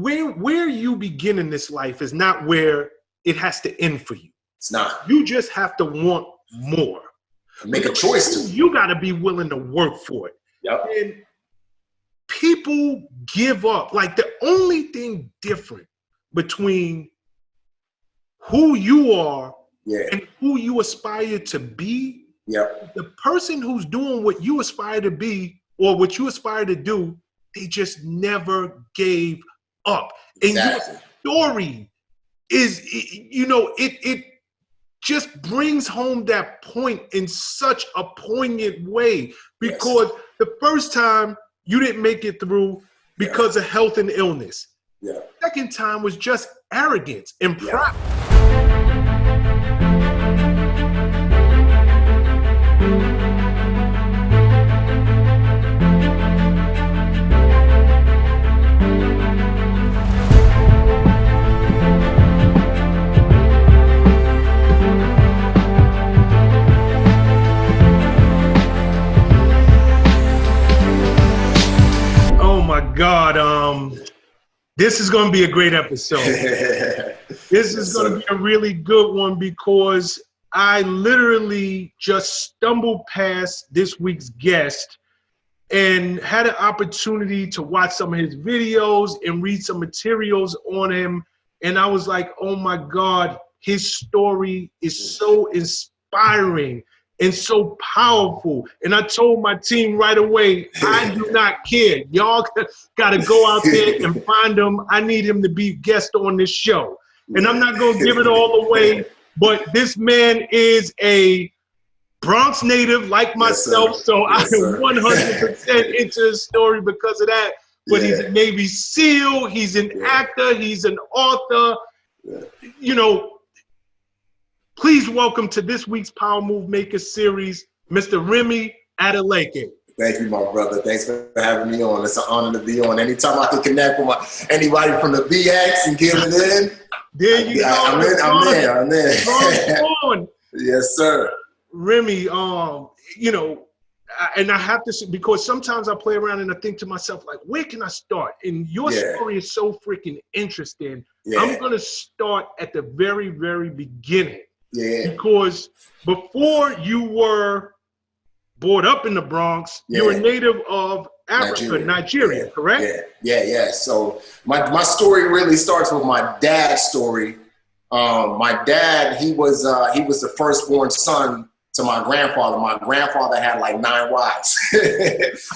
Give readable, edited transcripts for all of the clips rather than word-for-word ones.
where you begin in this life is not where it has to end for you. It's not. You just have to want more. Make a choice to. You got to be willing to work for it. Yep. And people give up. Like, the only thing different between who you are and who you aspire to be, the person who's doing what you aspire to be or what you aspire to do, they just never gave up. Exactly. And your story is, it just brings home that point in such a poignant way, because the first time you didn't make it through because of health and illness. Yeah. Second time was just arrogance and pride. God, this is going to be a great episode. This is going to be a really good one, because I literally just stumbled past this week's guest and had an opportunity to watch some of his videos and read some materials on him. And I was like, oh my God, his story is so inspiring and so powerful. And I told my team right away, I do not care. Y'all got to go out there and find him. I need him to be guest on this show. And I'm not going to give it all away, but this man is a Bronx native like myself, so I am 100% into his story because of that. But he's a Navy SEAL, he's an actor, he's an author, Please welcome to this week's Power Move Maker series, Mr. Remi Adeleke. Thank you, my brother. Thanks for having me on. It's an honor to be on. Anytime I can connect with anybody from the BX and get it in. There you go. I'm in. Yes, sir. Remi, and I have to say, because sometimes I play around and I think to myself, like, where can I start? And your story is so freaking interesting. Yeah. I'm going to start at the very, very beginning. Yeah. Because before you were brought up in the Bronx, you're a native of Africa, Nigeria, correct? Yeah. So my story really starts with my dad's story. My dad, he was the firstborn son to my grandfather. My grandfather had like 9 wives,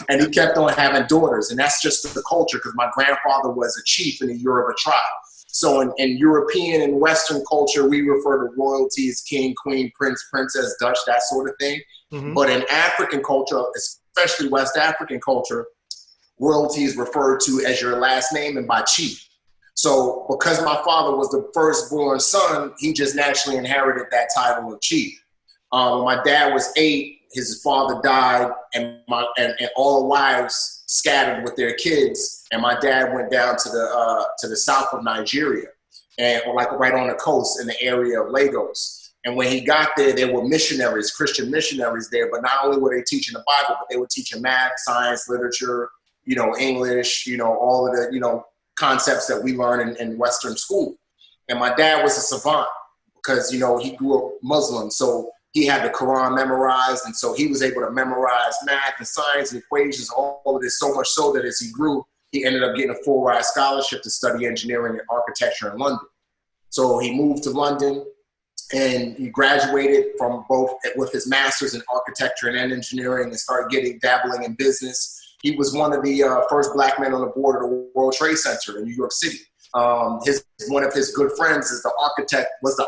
and he kept on having daughters. And that's just the culture, because my grandfather was a chief in the Yoruba tribe. So in European and Western culture, we refer to royalty as king, queen, prince, princess, Dutch, that sort of thing. Mm-hmm. But in African culture, especially West African culture, royalty is referred to as your last name and by chief. So because my father was the firstborn son, he just naturally inherited that title of chief. When my dad was 8, his father died, and all the wives scattered with their kids, and my dad went down to the south of Nigeria, and like right on the coast in the area of Lagos. And when he got there, there were missionaries, Christian missionaries there, but not only were they teaching the Bible, but they were teaching math, science, literature, English, all of the, concepts that we learn in Western school. And my dad was a savant because, he grew up Muslim. So he had the Quran memorized. And so he was able to memorize math and science and equations, all of this, so much so that as he grew, he ended up getting a full-ride scholarship to study engineering and architecture in London. So he moved to London, and he graduated from both with his master's in architecture and engineering, and started dabbling in business. He was one of the first black men on the board of the World Trade Center in New York City. One of his good friends was the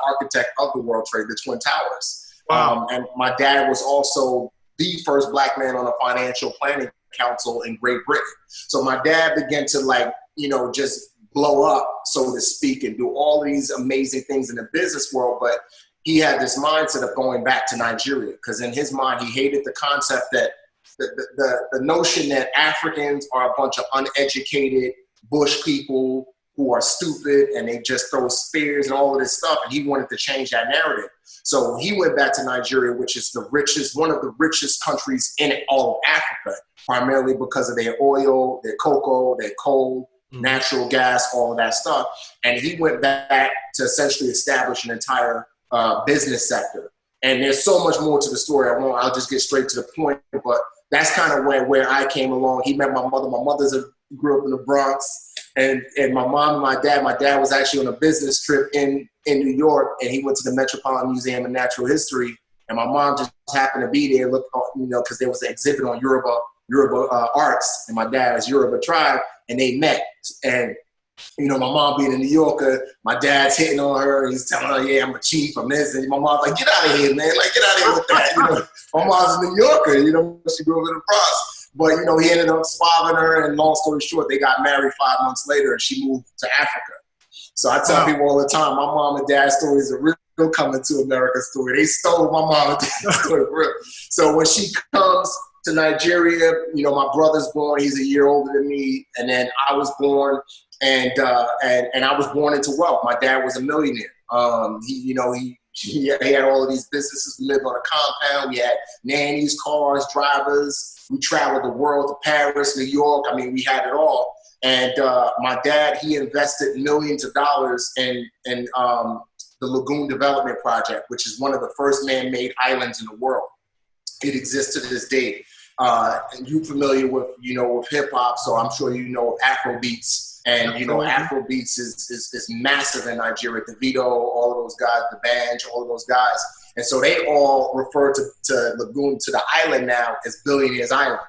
architect of the World Trade, the Twin Towers. Wow. And my dad was also the first black man on the Financial Planning Council in Great Britain. So my dad began to just blow up, so to speak, and do all these amazing things in the business world. But he had this mindset of going back to Nigeria, because in his mind, he hated the concept that the notion that Africans are a bunch of uneducated bush people who are stupid and they just throw spears and all of this stuff. And he wanted to change that narrative. So he went back to Nigeria, which is one of the richest countries in all of Africa, primarily because of their oil, their cocoa, their coal, natural gas, all of that stuff. And he went back to essentially establish an entire business sector. And there's so much more to the story. I'll just get straight to the point, but that's kind of where I came along. He met my mother. My mother grew up in the Bronx, and my mom and my dad was actually on a business trip in New York, and he went to the Metropolitan Museum of Natural History, and my mom just happened to be there, because there was an exhibit on Yoruba arts, and my dad is Yoruba tribe, and they met. And my mom being a New Yorker, my dad's hitting on her. He's telling her, yeah, I'm a chief, I'm this. And my mom's like, get out of here, man. Like, get out of here with that. My mom's a New Yorker, she grew up in the Bronx. But, he ended up swabbing her. And long story short, they got married 5 months later and she moved to Africa. So I tell people all the time, my mom and dad's story is a real coming to America story. They stole my mom and dad's story for real. So when she comes to Nigeria, my brother's born, he's a year older than me. And then I was born. And I was born into wealth. My dad was a millionaire. He had all of these businesses. We lived on a compound. We had nannies, cars, drivers. We traveled the world to Paris, New York. I mean, we had it all. And my dad, he invested millions of dollars in the Lagoon Development Project, which is one of the first man-made islands in the world. It exists to this day. And you're familiar with hip hop, so I'm sure you know of Afrobeats. And, Afrobeats is massive in Nigeria. Davido, all of those guys, the Banj, all of those guys. And so they all refer to Lagoon, to the island now, as Billionaires Island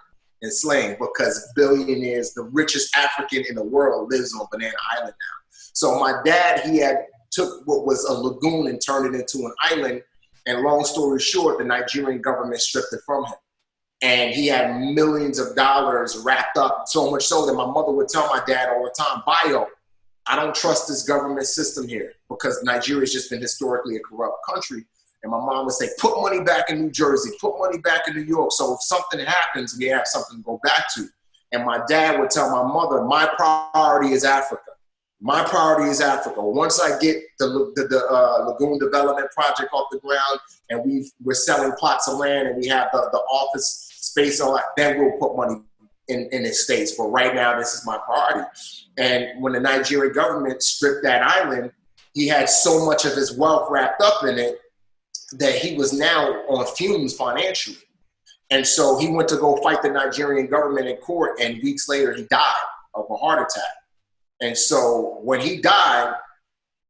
in slang, because billionaires, the richest African in the world, lives on Banana Island now. So my dad, he had took what was a lagoon and turned it into an island. And long story short, the Nigerian government stripped it from him. And he had millions of dollars wrapped up, so much so that my mother would tell my dad all the time, Bayo, I don't trust this government system here, because Nigeria's just been historically a corrupt country. And my mom would say, put money back in New Jersey, put money back in New York. So if something happens, we have something to go back to. And my dad would tell my mother, my priority is Africa. My priority is Africa. Once I get the Lagoon Development Project off the ground, and we're selling plots of land, and we have the office space on that, then we'll put money in the States. But right now, this is my priority. And when the Nigerian government stripped that island, he had so much of his wealth wrapped up in it that he was now on fumes financially. And so he went to go fight the Nigerian government in court, and weeks later, he died of a heart attack. And so when he died,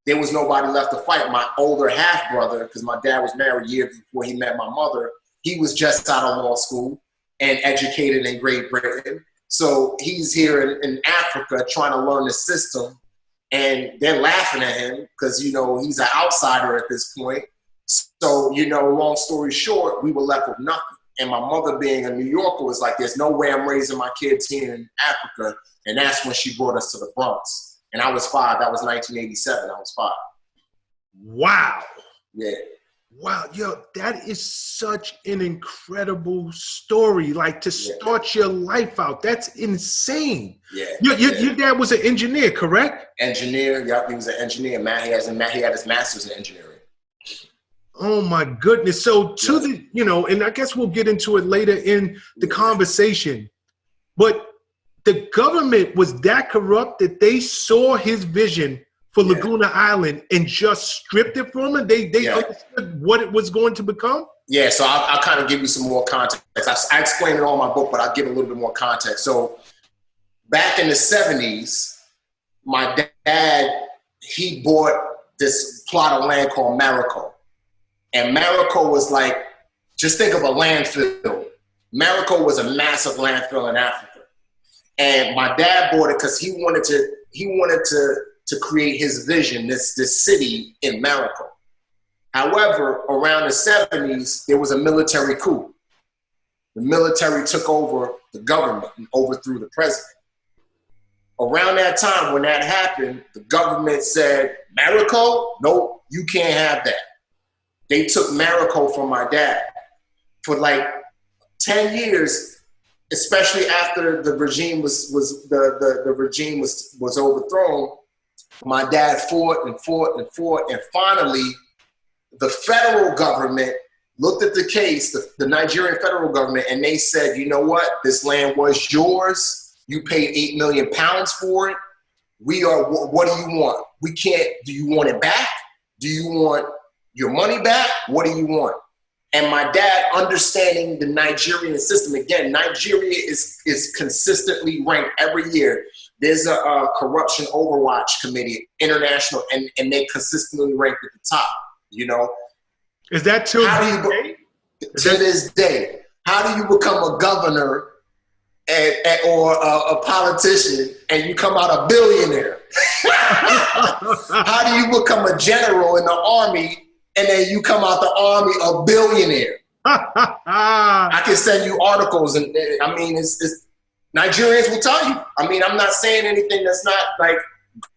there was nobody left to fight. My older half-brother, because my dad was married years before he met my mother, he was just out of law school and educated in Great Britain. So he's here in Africa trying to learn the system, and they're laughing at him because, he's an outsider at this point. So, long story short, we were left with nothing. And my mother, being a New Yorker, was like, there's no way I'm raising my kids here in Africa. And that's when she brought us to the Bronx. And I was 5. That was 1987. I was 5. Wow. Yeah. Wow, yo, that is such an incredible story. Like, to start your life out, that's insane. Yeah. Your dad was an engineer, correct? Engineer, yep, he was an engineer. He had his master's in engineering. Oh my goodness. So and I guess we'll get into it later in the conversation, but the government was that corrupt that they saw his vision for Laguna Island and just stripped it from him? They understood what it was going to become? Yeah, so I'll kind of give you some more context. I explain it all in my book, but I'll give a little bit more context. So back in the 70s, my dad, he bought this plot of land called Marico. And Marico was like, just think of a landfill. Marico was a massive landfill in Africa. And my dad bought it because he wanted to create his vision, this city in Marico. However, around the 70s, there was a military coup. The military took over the government and overthrew the president. Around that time, when that happened, the government said, Marico? Nope, you can't have that. They took Marico from my dad. For like 10 years, especially after the regime was overthrown, my dad fought and fought and fought, and finally, the federal government looked at the case, the Nigerian federal government, and they said, you know what? This land was yours. You paid £8 million for it. what do you want? We can't, do you want it back? Do you want your money back? What do you want? And my dad, understanding the Nigerian system, again, Nigeria is consistently ranked every year. There's a corruption overwatch committee, international, and they consistently rank at the top, you know? Is that till this day? To this day. How do you become a governor or a politician and you come out a billionaire? How do you become a general in the army and then you come out the army a billionaire? I can send you articles, and I mean, it's Nigerians will tell you. I mean, I'm not saying anything that's not like,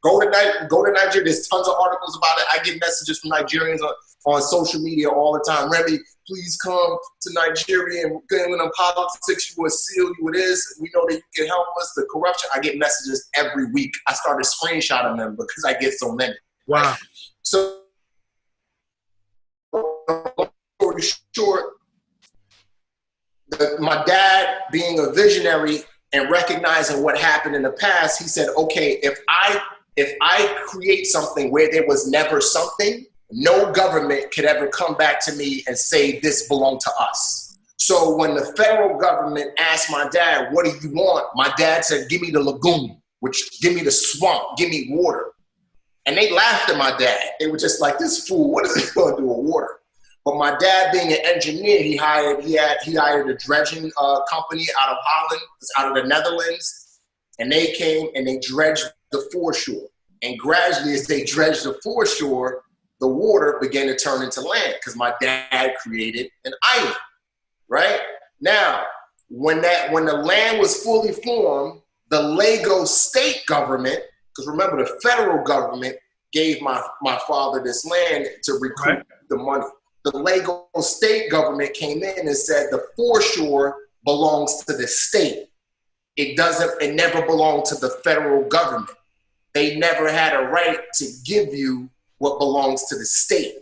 go to Nigeria. There's tons of articles about it. I get messages from Nigerians on social media all the time. Remi, please come to Nigeria and get in politics. You will seal you with this. We know that you can help us. The corruption. I get messages every week. I started screenshotting them because I get so many. Wow. So, long story short, my dad, being a visionary and recognizing what happened in the past, he said, okay, if I create something where there was never something, no government could ever come back to me and say this belonged to us. So when the federal government asked my dad, what do you want? My dad said, give me the lagoon, which give me the swamp, give me water. And they laughed at my dad. They were just like, this fool, what is he going to do with water? But my dad, being an engineer, he hired a dredging company out of Holland, out of the Netherlands, and they came and they dredged the foreshore. And gradually, as they dredged the foreshore, the water began to turn into land because my dad created an island. Right now, when the land was fully formed, the Lagos state government, because remember the federal government gave my father this land to recoup the money. The Lagos state government came in and said the foreshore belongs to the state. It never belonged to the federal government. They never had a right to give you what belongs to the state.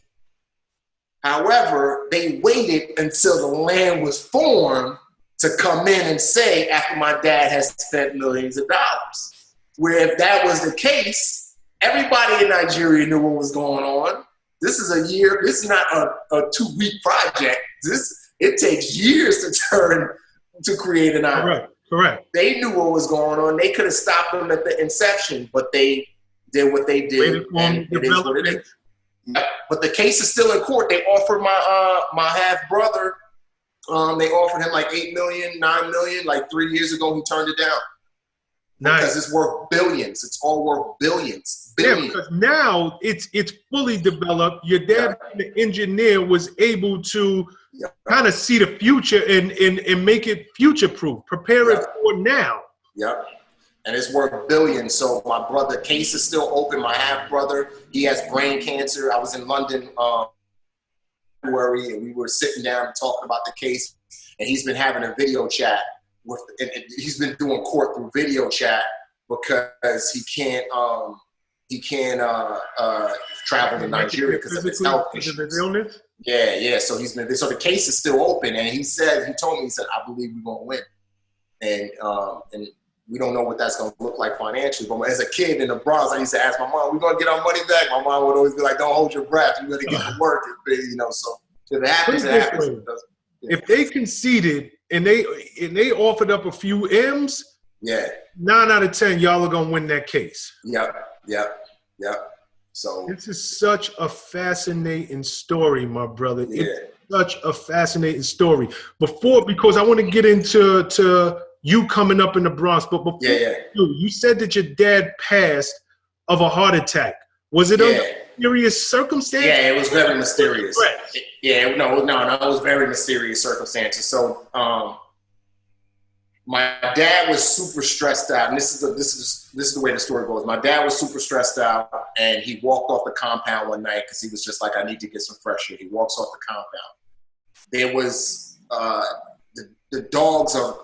However, they waited until the land was formed to come in and say, after my dad has spent millions of dollars. Where if that was the case, everybody in Nigeria knew what was going on. This is a year, this is not a 2-week project. It takes years to create an island. Correct. They knew what was going on. They could have stopped them at the inception, but they did what they did, and it is what it is. Yep. But the case is still in court. They offered my half brother, they offered him like $8 million, $9 million, like 3 years ago. He turned it down. Nice. Because it's worth billions. It's all worth billions. Yeah, because now it's fully developed. Your dad, the engineer, was able to kind of see the future and make it future-proof. Prepare it for now. Yep. And it's worth billions. So my brother, case is still open. My half-brother, he has brain cancer. I was in London February, and we were sitting down and talking about the case. And he's been having a video chat. He's been doing court through video chat because he can't travel to Nigeria because of his health issues. Yeah. So so the case is still open, and he told me, I believe we're gonna win, and we don't know what that's gonna look like financially. But as a kid in the Bronx, I used to ask my mom, "We're gonna get our money back." My mom would always be like, "Don't hold your breath. You gotta get to work." So if it happens, it happens. If they conceded and they offered up a few M's, 9 out of 10, y'all are gonna win that case. Yep. So this is such a fascinating story, my brother. Yeah. It's such a fascinating story. Because I want to get into you coming up in the Bronx, but before you said that your dad passed of a heart attack. Was it under mysterious circumstances? Yeah, it was very mysterious. No, it was very mysterious circumstances. So my dad was super stressed out, and this is the way the story goes. My dad was super stressed out, and he walked off the compound one night because he was just like, I need to get some fresh air. He walks off the compound. There was the dogs are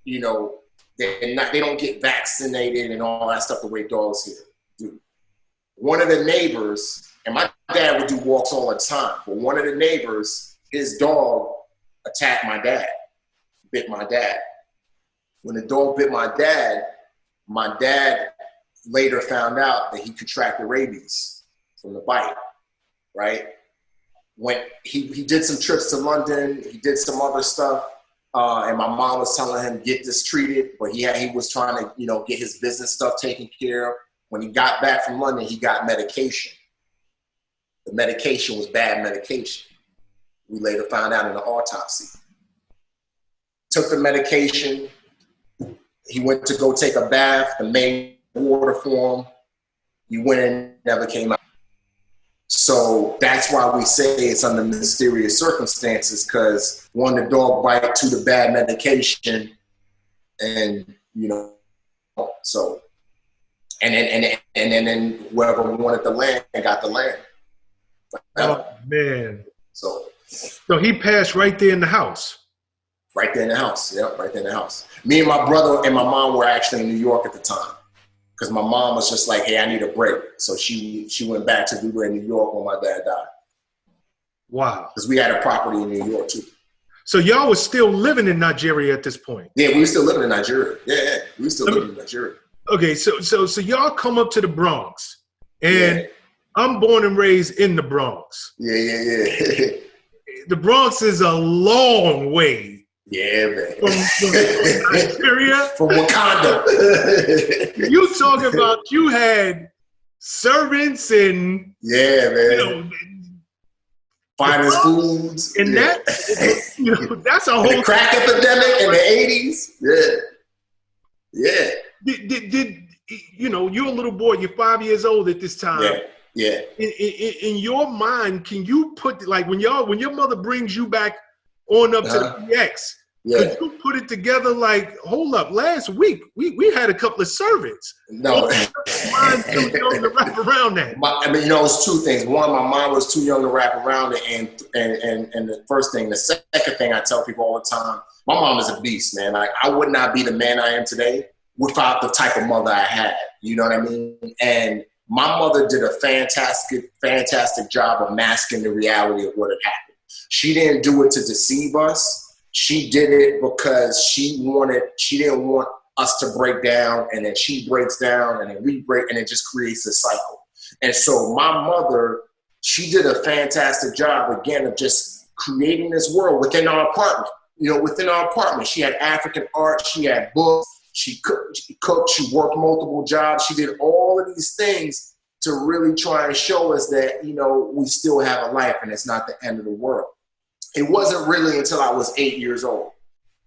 they don't get vaccinated and all that stuff the way dogs here do. One of the neighbors, and my dad would do walks all the time, but one of the neighbors, his dog attacked my dad, bit my dad. When the dog bit my dad later found out that he contracted rabies from the bite, right? When he did some trips to London, he did some other stuff, and my mom was telling him, get this treated, but he was trying to, get his business stuff taken care of. When he got back from London, he got medication. The medication was bad medication. We later found out in the autopsy. Took the medication. He went to go take a bath. The maid water for him. He went in, never came out. So that's why we say it's under mysterious circumstances, because one, the dog bite, two, the bad medication, and so and then whoever wanted the land got the land. Oh man! So he passed right there in the house. Right there in the house. Yep, right there in the house. Me and my brother and my mom were actually in New York at the time, because my mom was just like, hey, I need a break. So she went back to, we were in New York when my dad died. Wow. Because we had a property in New York too. So y'all was still living in Nigeria at this point? Yeah, we were still living in Nigeria. Yeah, we were still living in Nigeria. Okay, so y'all come up to the Bronx, and I'm born and raised in the Bronx. Yeah. The Bronx is a long way. Yeah, man. From Nigeria? From Wakanda. You talking about you had servants and man. Finest foods. And that's a whole the crack epidemic in the 80s. Yeah. Did you're a little boy, you're 5 years old at this time. Yeah. In your mind, can you put, like, when your mother brings you back on up to the PX, could you put it together like, hold up, last week we had a couple of servants. No. Mine's too young to wrap around that. It's two things. One, my mom was too young to wrap around it, and the first thing. The second thing I tell people all the time, my mom is a beast, man. Like, I would not be the man I am today without the type of mother I had. You know what I mean? And my mother did a fantastic job of masking the reality of what had happened. She didn't do it to deceive us. She did it because she didn't want us to break down, and then she breaks down, and then we break, and it just creates a cycle. And so my mother, she did a fantastic job, again, of just creating this world within our apartment. Within our apartment, she had African art, she had books, she cooked, she worked multiple jobs. She did all of these things to really try and show us that, we still have a life and it's not the end of the world. It wasn't really until I was 8 years old.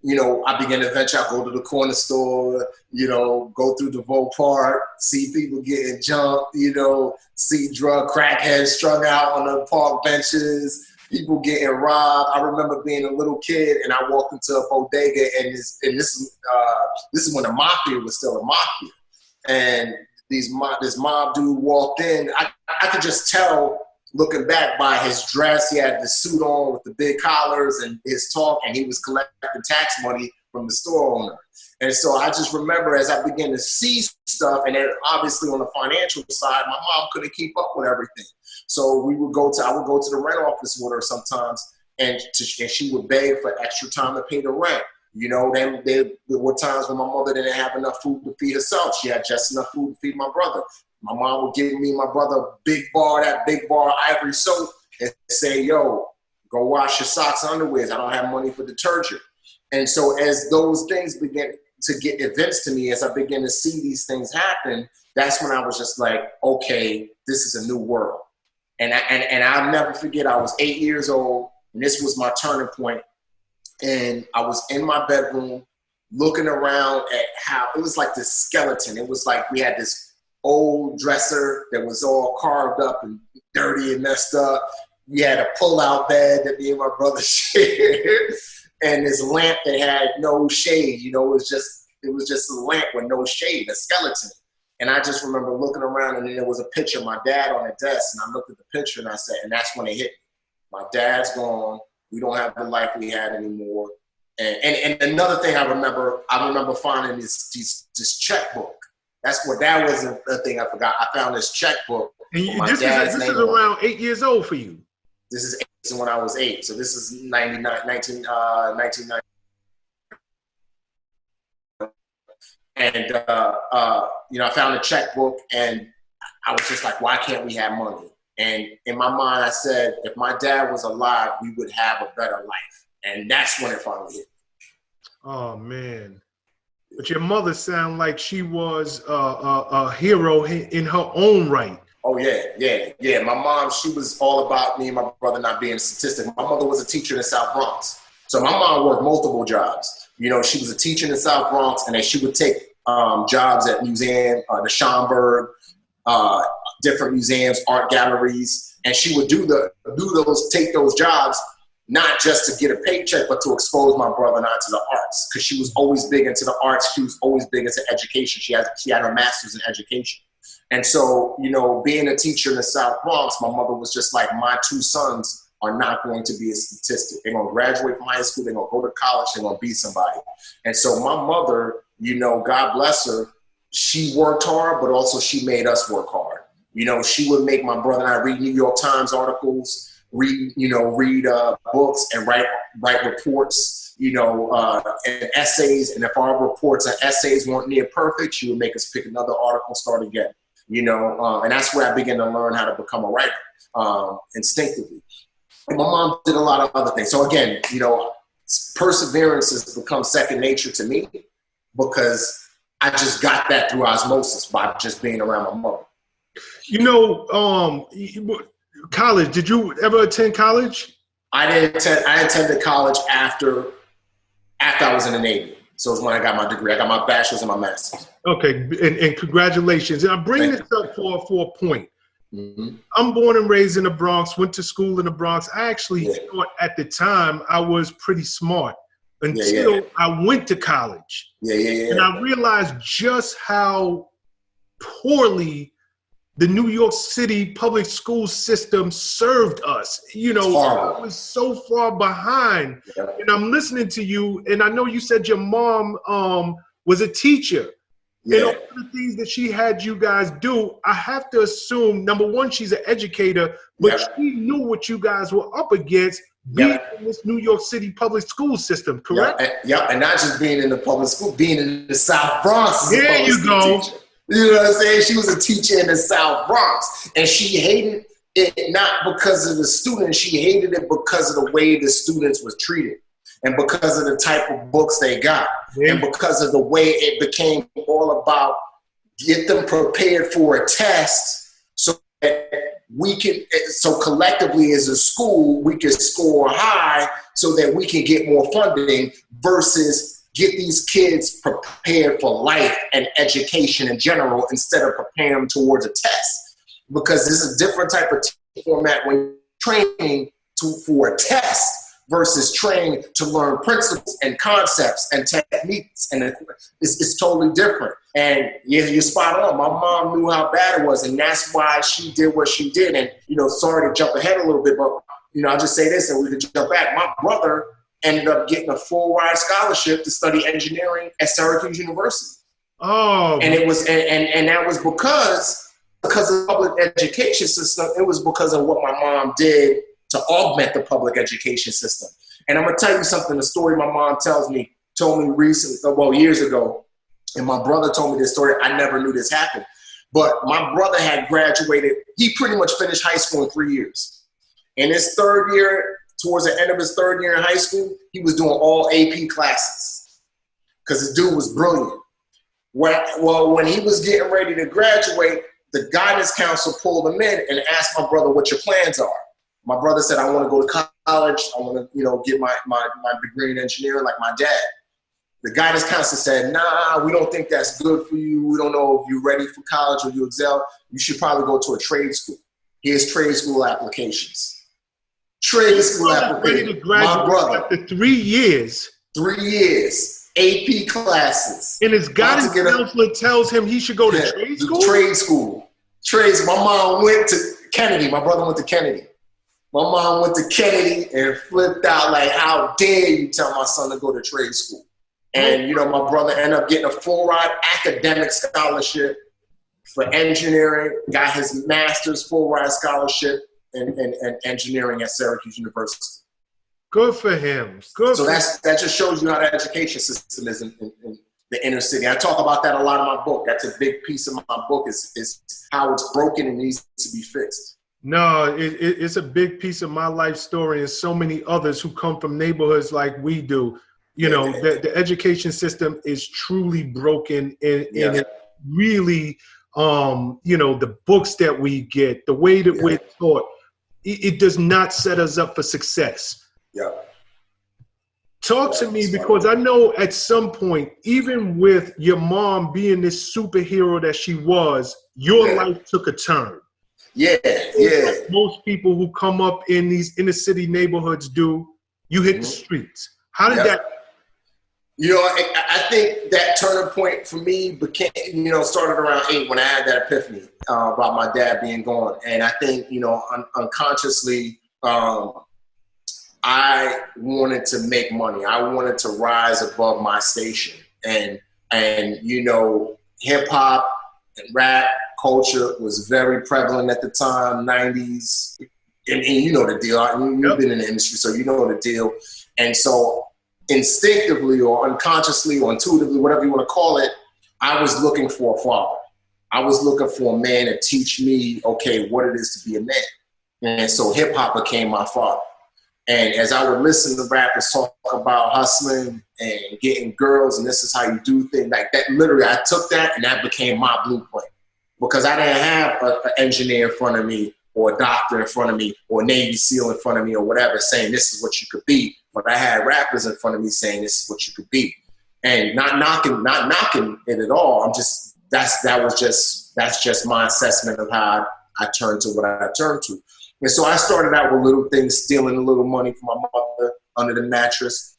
I began to venture out, go to the corner store, go through DeVoe Park, see people getting jumped, see drug crackheads strung out on the park benches, people getting robbed. I remember being a little kid and I walked into a bodega, and this is when the mafia was still a mafia. And this mob dude walked in. I could just tell, looking back, by his dress, he had the suit on with the big collars and his talk, and he was collecting tax money from the store owner. And so I just remember, as I began to see stuff, and then obviously on the financial side, my mom couldn't keep up with everything. So I would go to the rent office with her sometimes, and she would beg for extra time to pay the rent. There were times when my mother didn't have enough food to feed herself. She had just enough food to feed my brother. My mom would give me and my brother that big bar ivory soap, and say, yo, go wash your socks and underwears. I don't have money for detergent. And so as those things began to get evinced to me, as I began to see these things happen, that's when I was just like, okay, this is a new world. And I'll never forget, I was 8 years old, and this was my turning point. And I was in my bedroom looking around at how it was like this skeleton. It was like we had this old dresser that was all carved up and dirty and messed up. We had a pull-out bed that me and my brother shared, and this lamp that had no shade. It was just a lamp with no shade, a skeleton. And I just remember looking around, and then there was a picture of my dad on the desk, and I looked at the picture and I said, and that's when it hit me. My dad's gone. We don't have the life we had anymore. And another thing I remember finding this checkbook. That was the thing I forgot. I found this checkbook. And this is around 8 years old for you. This is when I was 8. So this is 1990. And, I found a checkbook, and I was just like, why can't we have money? And in my mind, I said, if my dad was alive, we would have a better life. And that's when it finally hit. Oh, man. But your mother sounded like she was a hero in her own right. Oh, yeah. My mom, she was all about me and my brother not being a statistic. My mother was a teacher in the South Bronx. So my mom worked multiple jobs. She was a teacher in the South Bronx, and then she would take jobs at museum, the Schomburg, different museums, art galleries, and she would take those jobs, not just to get a paycheck, but to expose my brother not to the arts, because she was always big into the arts. She was always big into education. She had her master's in education. And so, being a teacher in the South Bronx, my mother was just like, my two sons are not going to be a statistic. They're going to graduate from high school. They're going to go to college. They're going to be somebody. And so my mother, God bless her, she worked hard, but also she made us work hard. She would make my brother and I read New York Times articles, read books, and write reports, and essays. And if our reports and essays weren't near perfect, she would make us pick another article, start again. And that's where I began to learn how to become a writer, instinctively. And my mom did a lot of other things. So again, perseverance has become second nature to me, because I just got that through osmosis by just being around my mother. College, did you ever attend college? I attended college after I was in the Navy. So it's when I got my degree. I got my bachelor's and my master's. Okay, and congratulations. And I'm bringing this up for a point. Mm-hmm. I'm born and raised in the Bronx, went to school in the Bronx. I actually thought at the time I was pretty smart until I went to college. And I realized just how poorly the New York City public school system served us. I was so far behind. Yeah. And I'm listening to you, and I know you said your mom was a teacher. Yeah. And all the things that she had you guys do, I have to assume, number one, she's an educator, but she knew what you guys were up against being in this New York City public school system, correct? And not just being in the public school, being in the South Bronx. There you go. Teacher. You know what I'm saying? She was a teacher in the South Bronx, and she hated it not because of the students. She hated it because of the way the students was treated, and because of the type of books they got, and because of the way it became all about get them prepared for a test so that so collectively as a school, we can score high so that we can get more funding versus get these kids prepared for life and education in general instead of preparing them towards a test. Because this is a different type of format when training for a test versus training to learn principles and concepts and techniques. And it's totally different. And you're spot on. My mom knew how bad it was, and that's why she did what she did. And, sorry to jump ahead a little bit, but, I'll just say this and we can jump back. My brother ended up getting a full-ride scholarship to study engineering at Syracuse University. Oh, and it was, and that was because of the public education system. It was because of what my mom did to augment the public education system. And I'm gonna tell you something. The story my mom told me recently, years ago, and my brother told me this story. I never knew this happened, but my brother had graduated. He pretty much finished high school in 3 years. In his third year, towards the end of his third year in high school, he was doing all AP classes because this dude was brilliant. When he was getting ready to graduate, the guidance counselor pulled him in and asked my brother what your plans are. My brother said, I want to go to college. I want to, get my degree in engineering like my dad. The guidance counselor said, nah, we don't think that's good for you. We don't know if you're ready for college or you excel. You should probably go to a trade school. Here's trade school applications. Trade school application. My brother. After 3 years. 3 years. AP classes. And his guidance counselor tells him he should go to trade school? Trade school. My mom went to Kennedy. My brother went to Kennedy. My mom went to Kennedy and flipped out like, how dare you tell my son to go to trade school? And, my brother ended up getting a full-ride academic scholarship for engineering, got his master's full-ride scholarship in engineering at Syracuse University. Good for him. That just shows you how the education system is the inner city. I talk about that a lot in my book. That's a big piece of my book is how it's broken and needs to be fixed. No, it's a big piece of my life story, and so many others who come from neighborhoods like we do. You know, the education system is truly broken, and it really, you know, the books that we get, the way that we're taught, it does not set us up for success. Yeah. Talk to me, because I know at some point, even with your mom being this superhero that she was, your life took a turn. Yeah. Like most people who come up in these inner city neighborhoods do, you hit the streets. How did that? You know, I think that turning point for me started around 8 when I had that epiphany about my dad being gone. And I think, you know, unconsciously, I wanted to make money. I wanted to rise above my station. And you know, hip hop and rap culture was very prevalent at the time, 90s. And you know the deal. You've been in the industry, so you know the deal. And so instinctively or unconsciously or intuitively, whatever you want to call it, I was looking for a father. I was looking for a man to teach me, okay, what it is to be a man. And so hip hop became my father. And as I would listen to rappers talk about hustling and getting girls, and this is how you do things like that, literally I took that and that became my blueprint. Because I didn't have an engineer in front of me or a doctor in front of me or a Navy SEAL in front of me or whatever saying this is what you could be. But I had rappers in front of me saying this is what you could be. And not knocking it at all. That's just my assessment of how I turned to what I turned to. And so I started out with little things, stealing a little money from my mother under the mattress,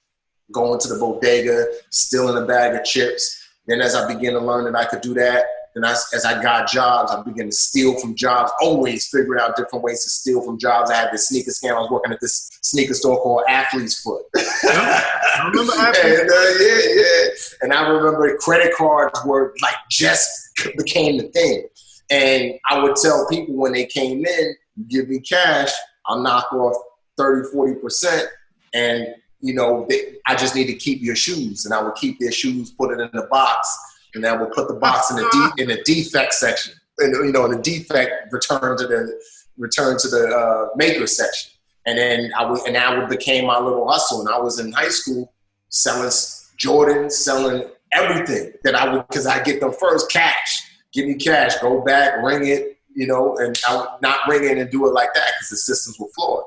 going to the bodega, stealing a bag of chips. Then as I began to learn that I could do that, then as I got jobs, I began to steal from jobs, always figuring out different ways to steal from jobs. I had this sneaker scam. I was working at this sneaker store called Athlete's Foot. I remember Athlete's And I remember credit cards were like just became the thing. And I would tell people when they came in, give me cash, I'll knock off 30, 40%. And, you know, I just need to keep your shoes. And I would keep their shoes, put it in the box. And I would put the box in the defect section. And, you know, the defect return to the maker section. And then I became my little hustle. And I was in high school selling Jordans, selling everything because I get them first, cash. Give me cash, go back, ring it, you know, and I would not ring it and do it like that because the systems were flawed.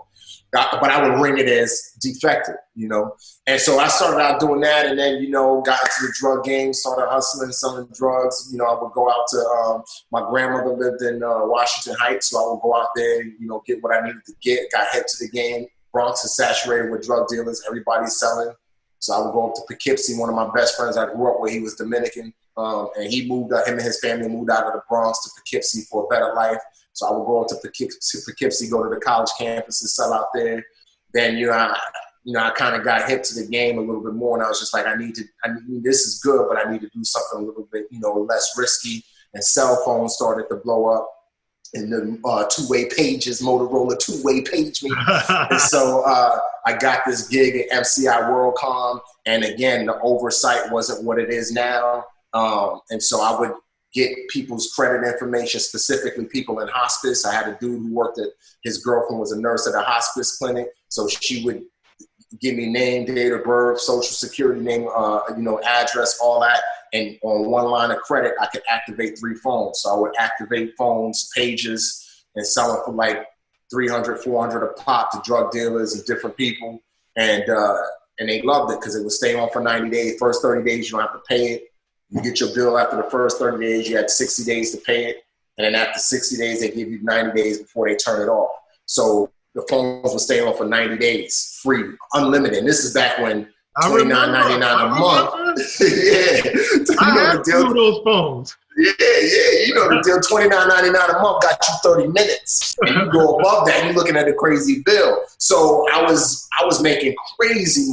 But I would ring it as defective, you know. And so I started out doing that, and then, you know, got into the drug game, started hustling, selling drugs. You know, I would go out to, my grandmother lived in Washington Heights, so I would go out there and, you know, get what I needed to get, got hip to the game. Bronx is saturated with drug dealers. Everybody's selling. So I would go up to Poughkeepsie. One of my best friends I grew up with, he was Dominican. And he moved, him and his family moved out of the Bronx to Poughkeepsie for a better life. So I would go up to Poughkeepsie, go to the college campus and sell out there. Then, I kind of got hip to the game a little bit more, and I was just like, this is good, but I need to do something a little bit, you know, less risky. And cell phones started to blow up. And the two-way pages, Motorola two-way page me. And so I got this gig at MCI WorldCom. And again, the oversight wasn't what it is now. And so I would get people's credit information, specifically people in hospice. I had a dude who worked his girlfriend was a nurse at a hospice clinic. So she would give me name, date of birth, social security name, address, all that. And on one line of credit, I could activate 3 phones. So I would activate phones, pages, and sell them for like $300, $400 a pop to drug dealers and different people. And they loved it because it would stay on for 90 days. First 30 days, you don't have to pay it. You get your bill after the first 30 days. You had 60 days to pay it. And then after 60 days, they give you 90 days before they turn it off. So the phones would stay on for 90 days, free, unlimited. And this is back when $29.99 a month. Yeah. I had 2 of those phones. Yeah. You know the deal, $29.99 a month got you 30 minutes. And you go above that, you're looking at a crazy bill. So I was making crazy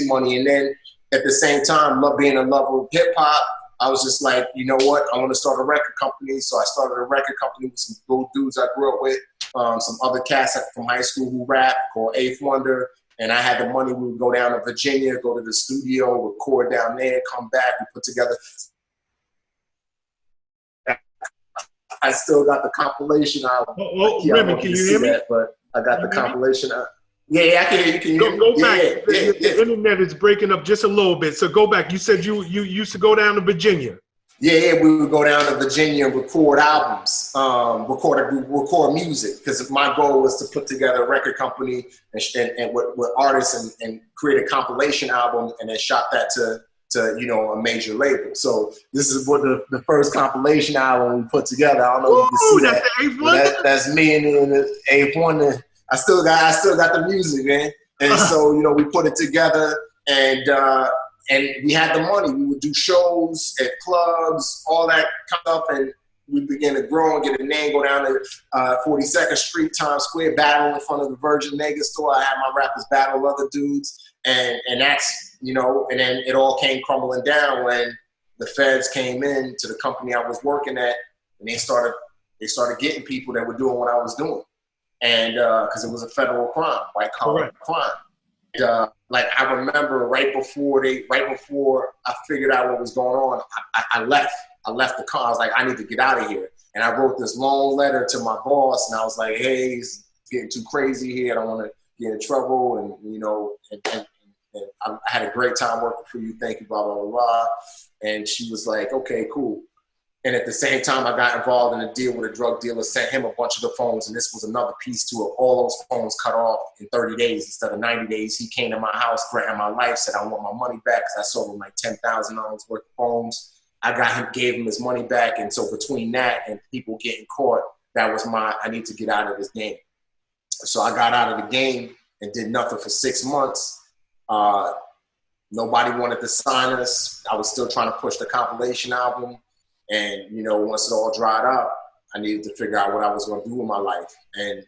money. And then at the same time, being in love with hip hop, I was just like, you know what? I want to start a record company. So I started a record company with some good dudes I grew up with, some other cats from high school who rap called Eighth Wonder. and I had the money, we would go down to Virginia, go to the studio, record down there, come back, we put together. I still got the compilation album. Remi, can you hear me? But I got the compilation album. Yeah, I can hear you. Can you hear me? Go back. The internet is breaking up just a little bit. So go back. You said you used to go down to Virginia. Yeah, we would go down to Virginia and record albums, record music, because my goal was to put together a record company and with artists and create a compilation album, and then shop that to a major label. So this is what the first compilation album we put together. I don't know if you can see that's the eighth one. That's me and the eighth one. I still got the music, man. And so we put it together, and we had the money. We would do shows at clubs, all that kind of stuff, and we began to grow and get a name, go down to 42nd Street, Times Square, battle in front of the Virgin Mega store. I had my rappers battle other dudes, and that's, and then it all came crumbling down when the feds came in to the company I was working at, and they started getting people that were doing what I was doing. And because it was a federal crime, white collar crime. And, I remember right before I figured out what was going on, I left. I left the car. I was like, I need to get out of here. And I wrote this long letter to my boss, and I was like, hey, it's getting too crazy here. I don't want to get in trouble. And I had a great time working for you. Thank you, blah, blah, blah, blah. And she was like, okay, cool. And at the same time, I got involved in a deal with a drug dealer, sent him a bunch of the phones, and this was another piece to it. All those phones cut off in 30 days instead of 90 days. He came to my house, threatened my life, said I want my money back because I sold him like $10,000 worth of phones. Gave him his money back, and so between that and people getting caught, that was I need to get out of this game. So I got out of the game and did nothing for 6 months. Nobody wanted to sign us. I was still trying to push the compilation album. And, once it all dried up, I needed to figure out what I was going to do with my life. And,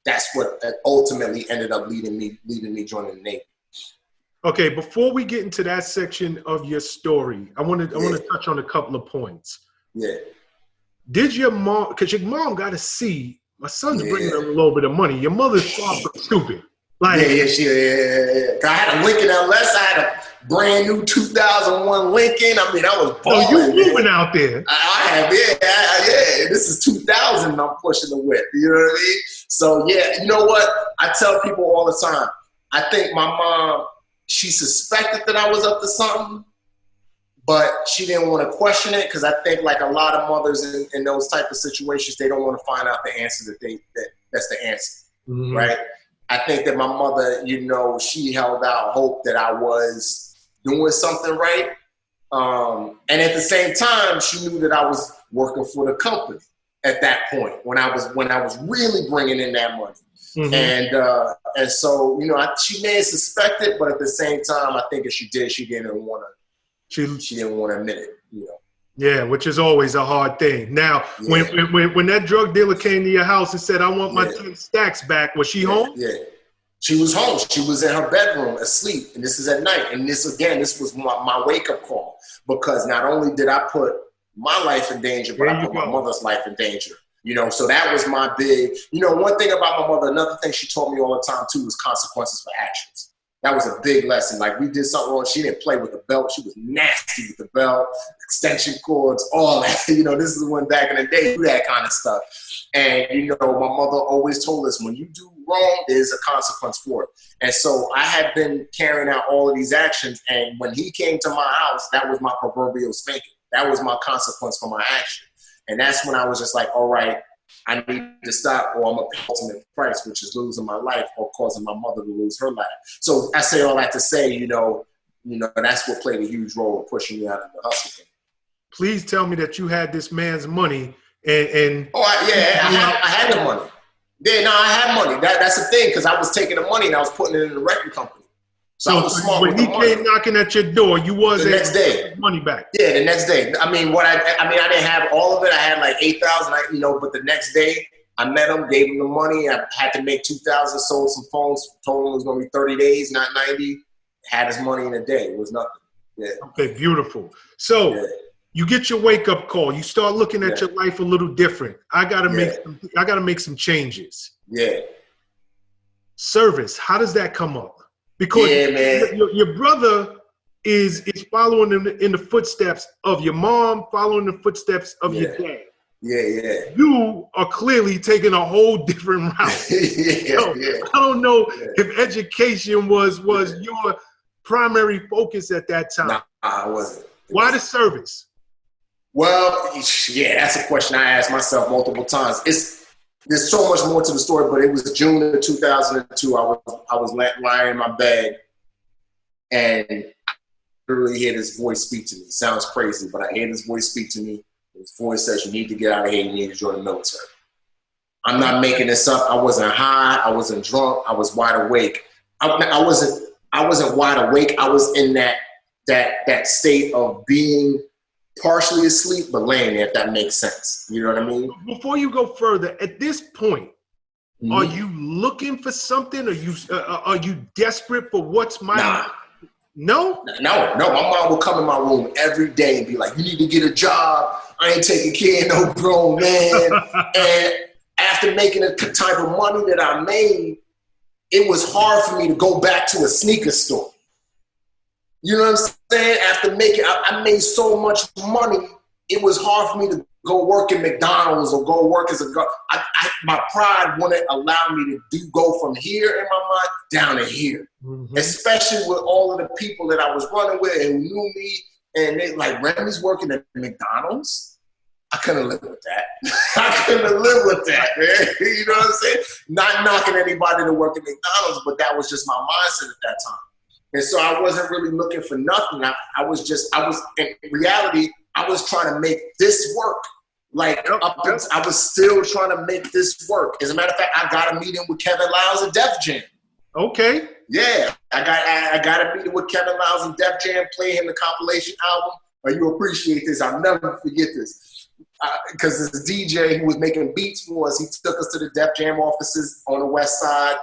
that's what ultimately ended up leading me joining the Navy. Okay, before we get into that section of your story, I want to touch on a couple of points. Yeah. Did your mom, because your mom got to see, my son's bringing her a little bit of money. Your mother's far from stupid. I had a Lincoln LS. I had a brand new 2001 Lincoln. I mean, I was balling. Oh, you moving out there? I have, yeah. This is 2000 and I'm pushing the whip. You know what I mean? So, yeah, you know what? I tell people all the time, I think my mom, she suspected that I was up to something, but she didn't want to question it, because I think like a lot of mothers in those type of situations, they don't want to find out the answer that's the answer, right? I think that my mother, she held out hope that I was doing something right. And at the same time, she knew that I was working for the company at that point when I was really bringing in that money. And so, she may have suspected, but at the same time, I think if she did, she didn't want to admit it, Yeah, which is always a hard thing. Now, when that drug dealer came to your house and said, I want my 10 stacks back, was she home? Yeah. She was home. She was in her bedroom asleep, and this is at night. And this was my wake-up call, because not only did I put my life in danger, but I put my mother's life in danger. So that was my big, one thing about my mother, another thing she taught me all the time too was consequences for actions. That was a big lesson. Like, we did something wrong. She didn't play with the belt. She was nasty with the belt, extension cords, all that. This is when back in the day, do that kind of stuff. And, my mother always told us, when you do wrong, there's a consequence for it. And so I had been carrying out all of these actions. And when he came to my house, that was my proverbial spanking. That was my consequence for my action. And that's when I was just like, all right, I need to stop, or I'm going to pay the ultimate price, which is losing my life or causing my mother to lose her life. So I say all that to say, that's what played a huge role in pushing me out of the hustle game. Please tell me that you had this man's money and I had the money. Yeah, no, I had money. That's the thing, because I was taking the money and I was putting it in the record company. So I was smart when he came knocking at your door, you was the next day money back. Yeah, the next day. I mean, I didn't have all of it. I had like 8,000. But the next day I met him, gave him the money. I had to make 2,000. Sold some phones. Told him it was going to be 30 days, not 90. Had his money in a day. It was nothing. Yeah. Okay, beautiful. So you get your wake up call. You start looking at your life a little different. I gotta make some changes. Yeah. Service. How does that come up? Because yeah, man. your brother is following in the footsteps of your mom, following the footsteps of your dad. Yeah. You are clearly taking a whole different route. So, I don't know if education was your primary focus at that time. Nah, it wasn't. Why the service? Well, yeah, that's a question I asked myself multiple times. There's so much more to the story, but it was June of 2002. I was lying in my bed, and I literally hear this voice speak to me. It sounds crazy, but I hear this voice speak to me. His voice says, "You need to get out of here. You need to join the military." I'm not making this up. I wasn't high. I wasn't drunk. I was wide awake. I wasn't wide awake. I was in that state of being partially asleep, but laying there, if that makes sense. You know what I mean? Before you go further, at this point, are you looking for something? Are you desperate for what's my? Nah. No. My mom would come in my room every day and be like, "You need to get a job. I ain't taking care of no grown man." And after making the type of money that I made, it was hard for me to go back to a sneaker store. You know what I'm saying? After I made so much money, it was hard for me to go work at McDonald's or go work as a girl. My pride wouldn't allow me to go from here in my mind down to here. Especially with all of the people that I was running with and who knew me, and they like, Remi's working at McDonald's? I couldn't live with that. I couldn't live with that, man. You know what I'm saying? Not knocking anybody to work at McDonald's, but that was just my mindset at that time. And so I wasn't really looking for nothing. In reality, I was trying to make this work. I was still trying to make this work. As a matter of fact, I got a meeting with Kevin Liles at Def Jam. Okay. Yeah, I got a meeting with Kevin Liles and Def Jam, play him the compilation album. You appreciate this. I'll never forget this. Because this DJ who was making beats for us, he took us to the Def Jam offices on the west side.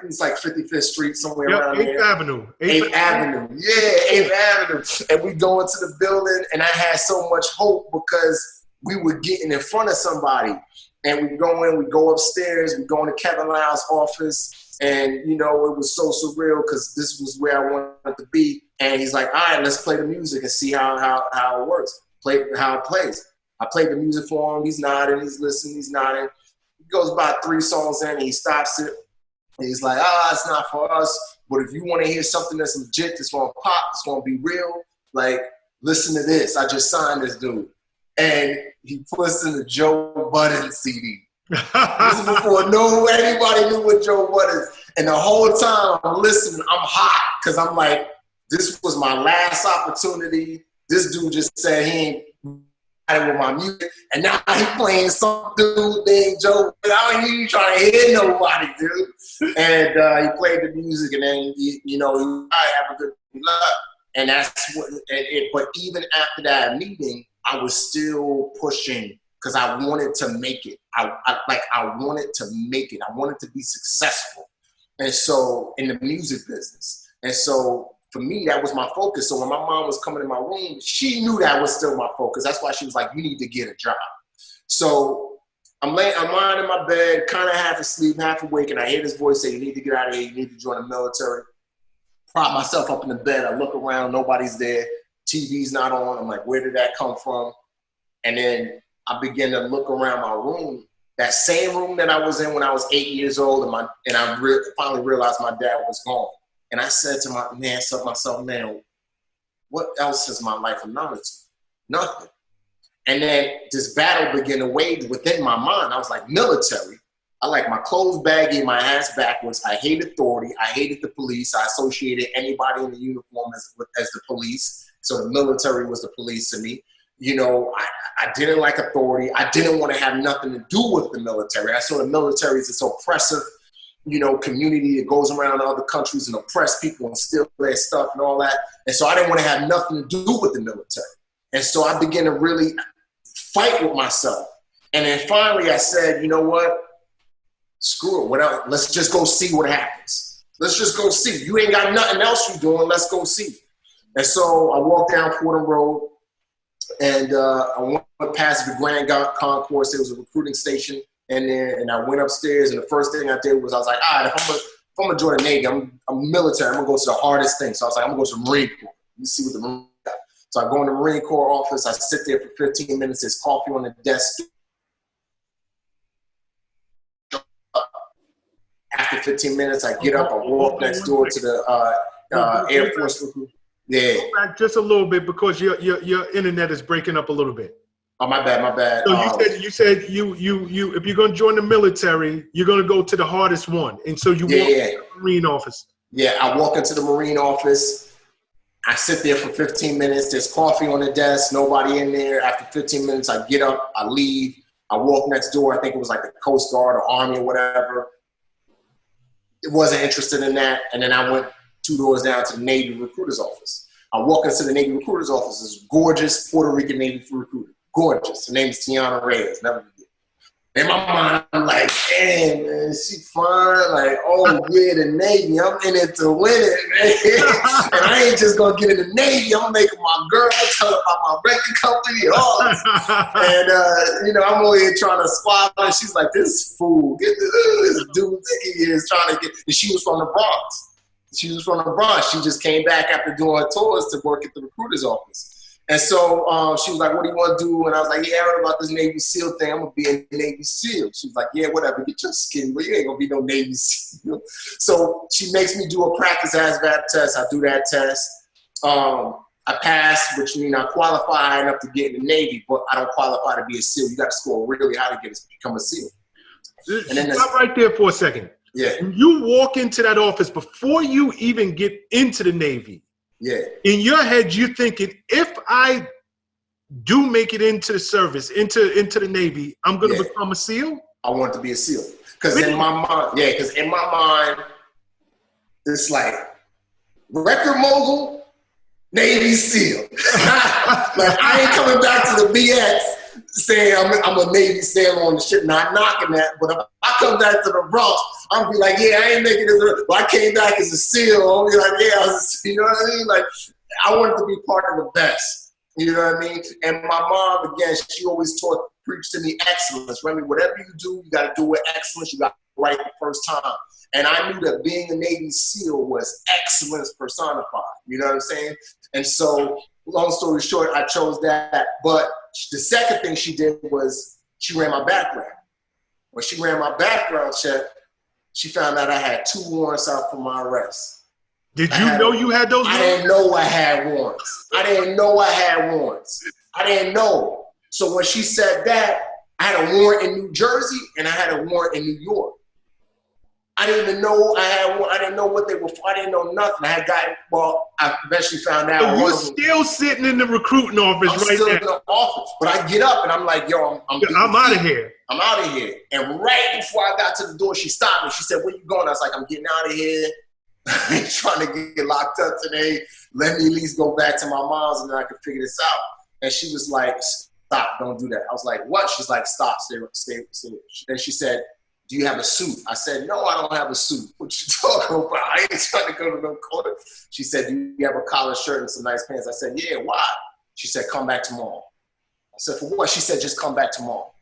It's like 55th Street, somewhere around there. 8th Avenue. 8th Avenue. Yeah, 8th Avenue. And we go into the building, and I had so much hope because we were getting in front of somebody. And we go upstairs, we go into Kevin Liles' office, and, it was so surreal because this was where I wanted to be. And he's like, all right, let's play the music and see how it works. How it plays. I played the music for him. He's nodding. He's listening. He's nodding. He goes about 3 songs in, and he stops it. And he's like, it's not for us. But if you want to hear something that's legit, that's going to pop, it's going to be real, listen to this. I just signed this dude. And he puts in the Joe Budden CD. This is before anybody knew what Joe Budden is. And the whole time I'm listening, I'm hot because I'm like, this was my last opportunity. This dude just said he ain't with my music, and now he playing some dude named Joe. I don't even trying to hear nobody, dude. And he played the music, and then I have a good luck. And that's what. But even after that meeting, I was still pushing because I wanted to make it. I wanted to make it. I wanted to be successful, and so in the music business, and so. For me, that was my focus. So when my mom was coming in my room, she knew that was still my focus. That's why she was like, you need to get a job. So I'm lying in my bed, kind of half asleep, half awake, and I hear this voice say, you need to get out of here. You need to join the military. Prop myself up in the bed. I look around. Nobody's there. TV's not on. I'm like, where did that come from? And then I begin to look around my room, that same room that I was in when I was 8 years old, and I finally realized my dad was gone. And I said to myself, man, what else has my life amounted to? Nothing. And then this battle began to wage within my mind. I was like, military. I like my clothes baggy, my ass backwards. I hate authority. I hated the police. I associated anybody in the uniform as the police. So the military was the police to me. I didn't like authority. I didn't want to have nothing to do with the military. I saw the military as this oppressive community that goes around to other countries and oppress people and steal their stuff and all that. And so I didn't want to have nothing to do with the military. And so I began to really fight with myself. And then finally I said, you know what? Screw it. Whatever. Let's just go see what happens. Let's just go see. You ain't got nothing else you're doing. Let's go see. And so I walked down Fordham Road, and I went past the Grand Concourse. There was a recruiting station. And I went upstairs, and the first thing I did was I was like, all right, I'm gonna join the Navy, I'm military, I'm gonna go to the hardest thing. So I was like, I'm gonna go to the Marine Corps. Let me see what the Marine got. So I go in the Marine Corps office, I sit there for 15 minutes, there's coffee on the desk. After 15 minutes, I get up, I walk next door to the Air Force recruit. Yeah. Go back just a little bit because your internet is breaking up a little bit. Oh, my bad. So you said you if you're gonna join the military, you're gonna go to the hardest one, and so you walk into the Marine office. Yeah, I walk into the Marine office. I sit there for 15 minutes. There's coffee on the desk, nobody in there. After 15 minutes, I get up, I leave. I walk next door. I think it was like the Coast Guard or Army or whatever. It wasn't interested in that, and then I went 2 doors down to the Navy recruiter's office. I walk into the Navy recruiter's office. This gorgeous Puerto Rican Navy recruiter. Gorgeous. Her name is Tiana Reyes. Never forget. In my mind, I'm like, damn, man, she fine. Like, oh, yeah, the Navy. I'm in it to win it, man. And I ain't just going to get in the Navy. I'm making my girl tell her about my record company and all this. And, I'm over here trying to swap her. She's like, this fool, get this dude he is trying to get. And she was from the Bronx. She just came back after doing tours to work at the recruiter's office. And so she was like, what do you want to do? And I was like, yeah, I heard about this Navy SEAL thing. I'm going to be a Navy SEAL. She was like, yeah, whatever. Get your skin, but you ain't going to be no Navy SEAL. So she makes me do a practice ASVAB test. I do that test. I pass, which means I qualify high enough to get in the Navy, but I don't qualify to be a SEAL. You got to score really high to become a SEAL. And then stop right there for a second. Yeah. When you walk into that office, before you even get into the Navy, in your head, you're thinking, if I do make it into the service, into the Navy, I'm going to become a SEAL? I want to be a SEAL. Because in my mind, it's like record mogul, Navy SEAL. Like, I ain't coming back to the BX saying I'm a Navy SEAL on the ship, not knocking that, but if I come back to the Bronx, I'm be like, yeah, I ain't making it. But I came back as a SEAL. I'll be like, yeah, I was you know what I mean? Like, I wanted to be part of the best. You know what I mean? And my mom, again, she always preached to me excellence. Remi, whatever you do, you got to do with excellence. You got to do it right the first time. And I knew that being a Navy SEAL was excellence personified. You know what I'm saying? And so, long story short, I chose that. But the second thing she did was she ran my background. When she ran my background check, she found out I had 2 warrants out for my arrest. Did you know you had those warrants? I didn't know I had warrants. I didn't know. So when she said that, I had a warrant in New Jersey and I had a warrant in New York. I didn't even know I had one. I didn't know what they were for. I didn't know nothing. I eventually found out. So you're still sitting in the recruiting office right now. I'm still in the office. But I get up and I'm like, yo, I'm out of here. I'm out of here. And right before I got to the door, she stopped me. She said, where you going? I was like, I'm getting out of here. I ain't trying to get locked up today. Let me at least go back to my mom's and then I can figure this out. And she was like, stop, don't do that. I was like, what? She's like, stop, stay. Then she said, do you have a suit? I said, no, I don't have a suit. What you talking about? I ain't trying to go to no corner. She said, do you have a collared shirt and some nice pants? I said, yeah, why? She said, come back tomorrow. I said, for what? She said, just come back tomorrow.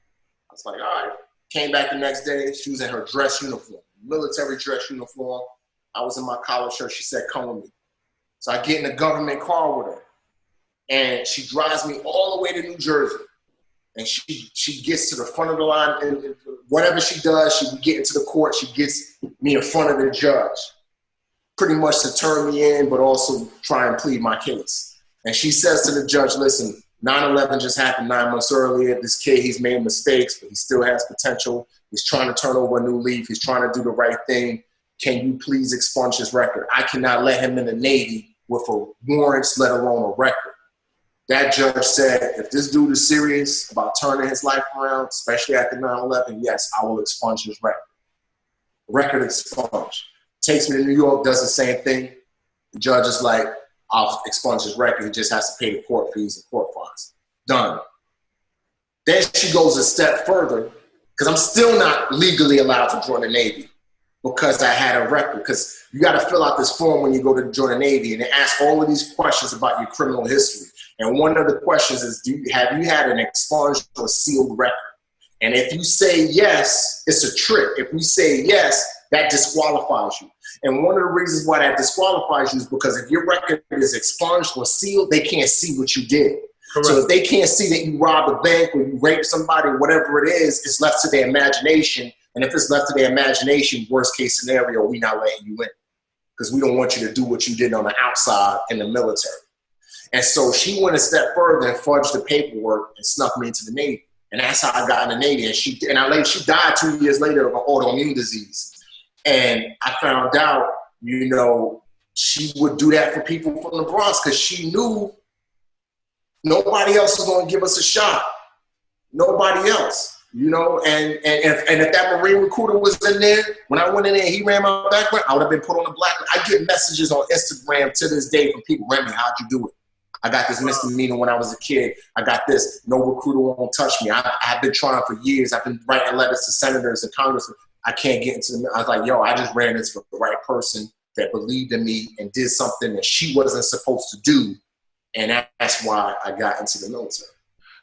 I was like, all right. Came back the next day. She was in her dress uniform, military dress uniform. I was in my collared shirt. She said, come with me. So I get in a government car with her. And she drives me all the way to New Jersey. And she gets to the front of the line, and whatever she does, she get into the court, she gets me in front of the judge, pretty much to turn me in, but also try and plead my case. And she says to the judge, listen, 9/11 just happened 9 months earlier. This kid, he's made mistakes, but he still has potential. He's trying to turn over a new leaf. He's trying to do the right thing. Can you please expunge his record? I cannot let him in the Navy with a warrants, let alone a record. That judge said, if this dude is serious about turning his life around, especially after 9/11, yes, I will expunge his record. Record expunged. Takes me to New York, does the same thing. The judge is like, I'll expunge his record. He just has to pay the court fees and court fines. Done. Then she goes a step further, because I'm still not legally allowed to join the Navy because I had a record. Because you got to fill out this form when you go to join the Navy, and they ask all of these questions about your criminal history. And one of the questions is, have you had an expunged or sealed record? And if you say yes, it's a trick. If you say yes, that disqualifies you. And one of the reasons why that disqualifies you is because if your record is expunged or sealed, they can't see what you did. Correct. So if they can't see that you robbed a bank or you raped somebody or whatever it is, it's left to their imagination. And if it's left to their imagination, worst case scenario, we're not letting you in because we don't want you to do what you did on the outside in the military. And so she went a step further and fudged the paperwork and snuck me into the Navy. And that's how I got in the Navy. And she died 2 years later of an autoimmune disease. And I found out, she would do that for people from the Bronx because she knew nobody else was going to give us a shot. Nobody else, and if that Marine recruiter was in there, when I went in there and he ran my background, I would have been put on the blacklist. I get messages on Instagram to this day from people, Remi, how'd you do it? I got this misdemeanor when I was a kid. I got this. No recruiter won't touch me. I've been trying for years. I've been writing letters to senators and congressmen. I can't get into them. I was like, yo, I just ran into the right person that believed in me and did something that she wasn't supposed to do. And that's why I got into the military.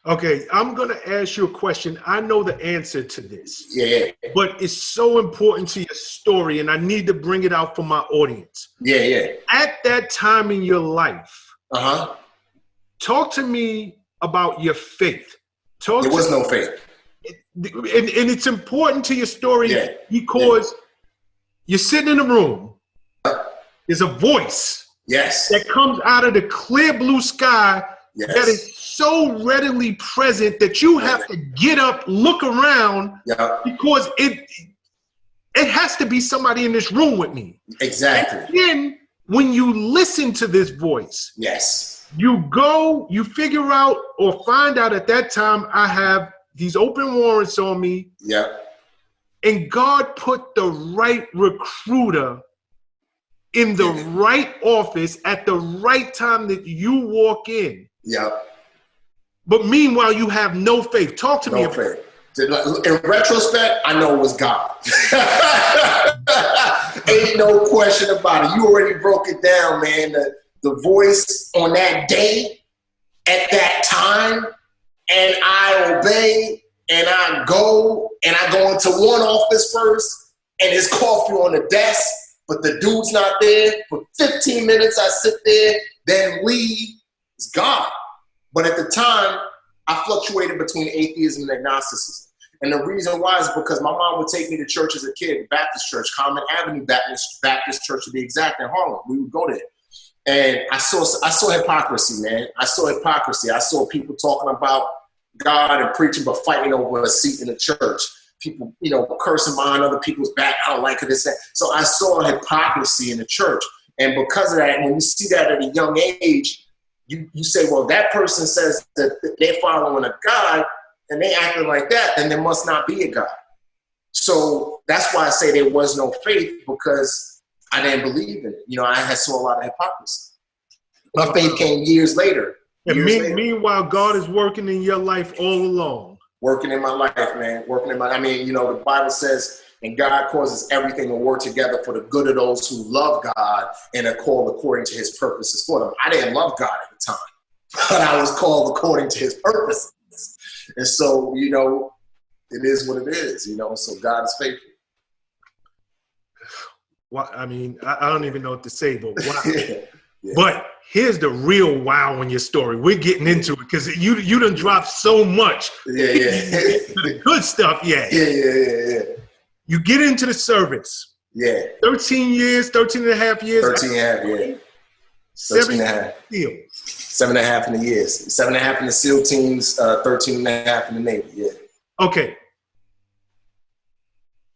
Okay, I'm going to ask you a question. I know the answer to this. Yeah. But it's so important to your story, and I need to bring it out for my audience. Yeah. At that time in your life, talk to me about your faith. There was no faith. And it's important to your story because you're sitting in a room. There's a voice that comes out of the clear blue sky that is so readily present that you have to get up, look around, because it has to be somebody in this room with me. Exactly. And then when you listen to this voice, you figure out or find out at that time I have these open warrants on me. And God put the right recruiter in the right office at the right time that you walk in. But meanwhile, you have no faith. Talk to me about it. In retrospect, I know it was God. Ain't no question about it. You already broke it down, man. The voice on that day, at that time, and I obey, and I go into one office first, and there's coffee on the desk, but the dude's not there. For 15 minutes, I sit there, then leave. It's God. But at the time, I fluctuated between atheism and agnosticism. And the reason why is because my mom would take me to church as a kid, Baptist church, Common Avenue Baptist Church to be exact, in Harlem. We would go there. And I saw hypocrisy, man. I saw hypocrisy. I saw people talking about God and preaching, but fighting over a seat in the church. People, cursing behind other people's back. I don't like it. So I saw hypocrisy in the church. And because of that, when you see that at a young age, you say, well, that person says that they're following a God and they acting like that, then there must not be a God. So that's why I say there was no faith, because I didn't believe in it. I saw a lot of hypocrisy. My faith came years later. And meanwhile, God is working in your life all along. Working in my life, man. The Bible says, and God causes everything to work together for the good of those who love God and are called according to his purposes for them. I didn't love God at the time, but I was called according to his purposes. And so, it is what it is, so God is faithful. Well, I don't even know what to say, but wow. But here's the real wow in your story. We're getting into it because you done dropped so much. The good stuff, Yeah. You get into the service. 13 and a half years. 13 and a half, 13 and a half. 7.5 in the years. 7.5 in the SEAL teams, 13 and a half in the Navy, Okay.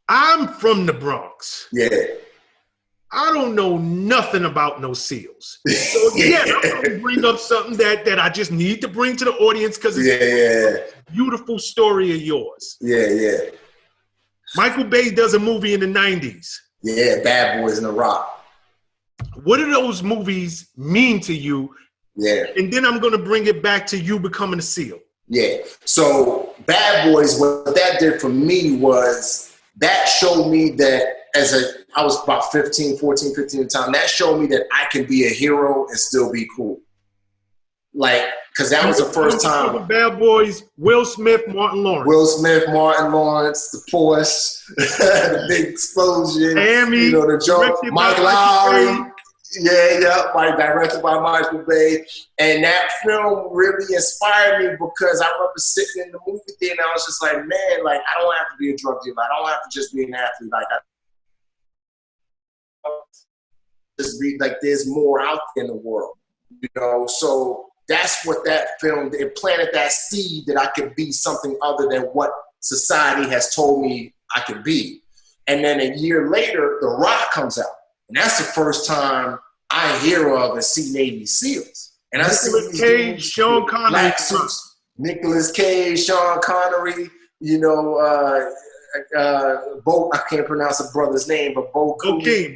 I'm from the Bronx. I don't know nothing about no SEALs. So I'm going to bring up something that I just need to bring to the audience because it's a beautiful story of yours. Michael Bay does a movie in the 90s. Bad Boys in the Rock. What do those movies mean to you? And then I'm going to bring it back to you becoming a SEAL. So Bad Boys, what that did for me was that showed me that I was about 14, 15 at the time, that showed me that I can be a hero and still be cool. like, because that was the first time. The Bad Boys, Will Smith, Martin Lawrence. Will Smith, Martin Lawrence, the Porsche, the big explosion, Miami, the joke, Mike Lowry. Yeah, directed by Michael Bay. And that film really inspired me because I remember sitting in the movie theater and I was just like, man, like, I don't have to be a drug dealer. I don't have to just be an athlete. Like, just be like, there's more out there in the world, So that's what that film, it planted that seed that I could be something other than what society has told me I could be. And then a year later, The Rock comes out. And that's the first time I hear of and see Navy SEALs. And I see Nicolas Cage, Shawn Connery. Black suits. Nicolas Cage, Shawn Connery, Bo, I can't pronounce the brother's name, but Bo Keane,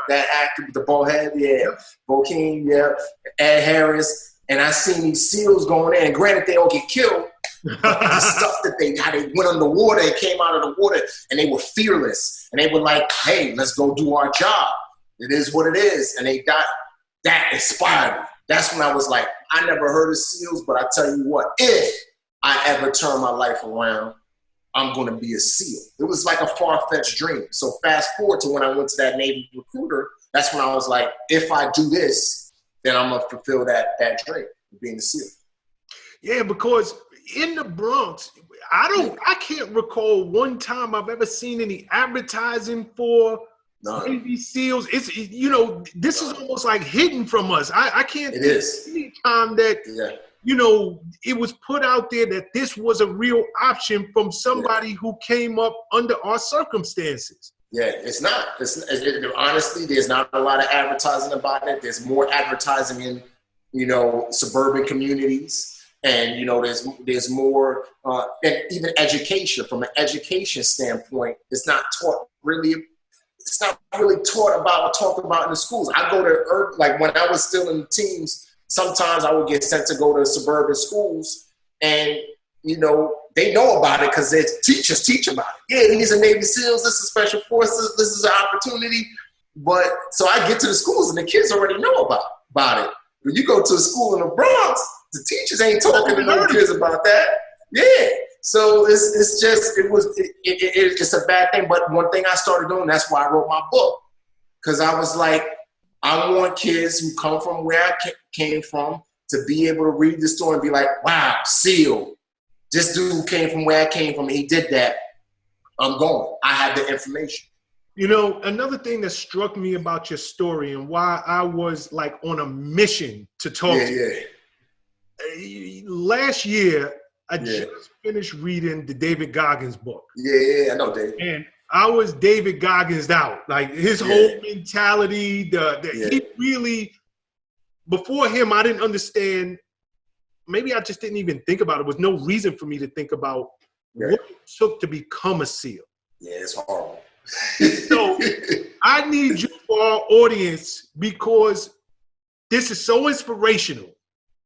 that actor with the bald head, Bo Keane, Ed Harris. And I seen these SEALs going in. And granted, they all get killed. But the stuff that how they went underwater and came out of the water, and they were fearless. And they were like, hey, let's go do our job. It is what it is. And they got that inspired me. That's when I was like, I never heard of SEALs, but I tell you what, if I ever turn my life around, I'm going to be a SEAL. It was like a far-fetched dream. So fast forward to when I went to that Navy recruiter, that's when I was like, if I do this, then I'm going to fulfill that dream of being a SEAL. Yeah, because in the Bronx, I can't recall one time I've ever seen any advertising for Navy SEAls. It's this is almost like hidden from us. I can't think any time that it was put out there that this was a real option from somebody who came up under our circumstances. Yeah, it's not. Honestly, there's not a lot of advertising about it. There's more advertising in suburban communities. And, there's more, and even education, from an education standpoint, it's not really taught about or talked about in the schools. I go to, like when I was still in the teams, sometimes I would get sent to go to suburban schools and, they know about it because their teachers teach about it. Yeah, these are Navy SEALs, this is Special Forces, this is an opportunity. But, so I get to the schools and the kids already know about it. When you go to a school in the Bronx, the teachers ain't talking to no kids about that. Yeah. So it's a bad thing. But one thing I started doing, that's why I wrote my book. Because I was like, I want kids who come from where I came from to be able to read the story and be like, wow, SEAL. This dude came from where I came from. He did that. I'm going. I have the information. Another thing that struck me about your story and why I was like on a mission to talk to you. Last year, I just finished reading the David Goggins book. Yeah, I know David. And I was David Goggins out. Like his whole mentality, he really, before him, I didn't understand. Maybe I just didn't even think about it. There was no reason for me to think about what it took to become a SEAL. Yeah, it's horrible. So I need you for our audience because this is so inspirational.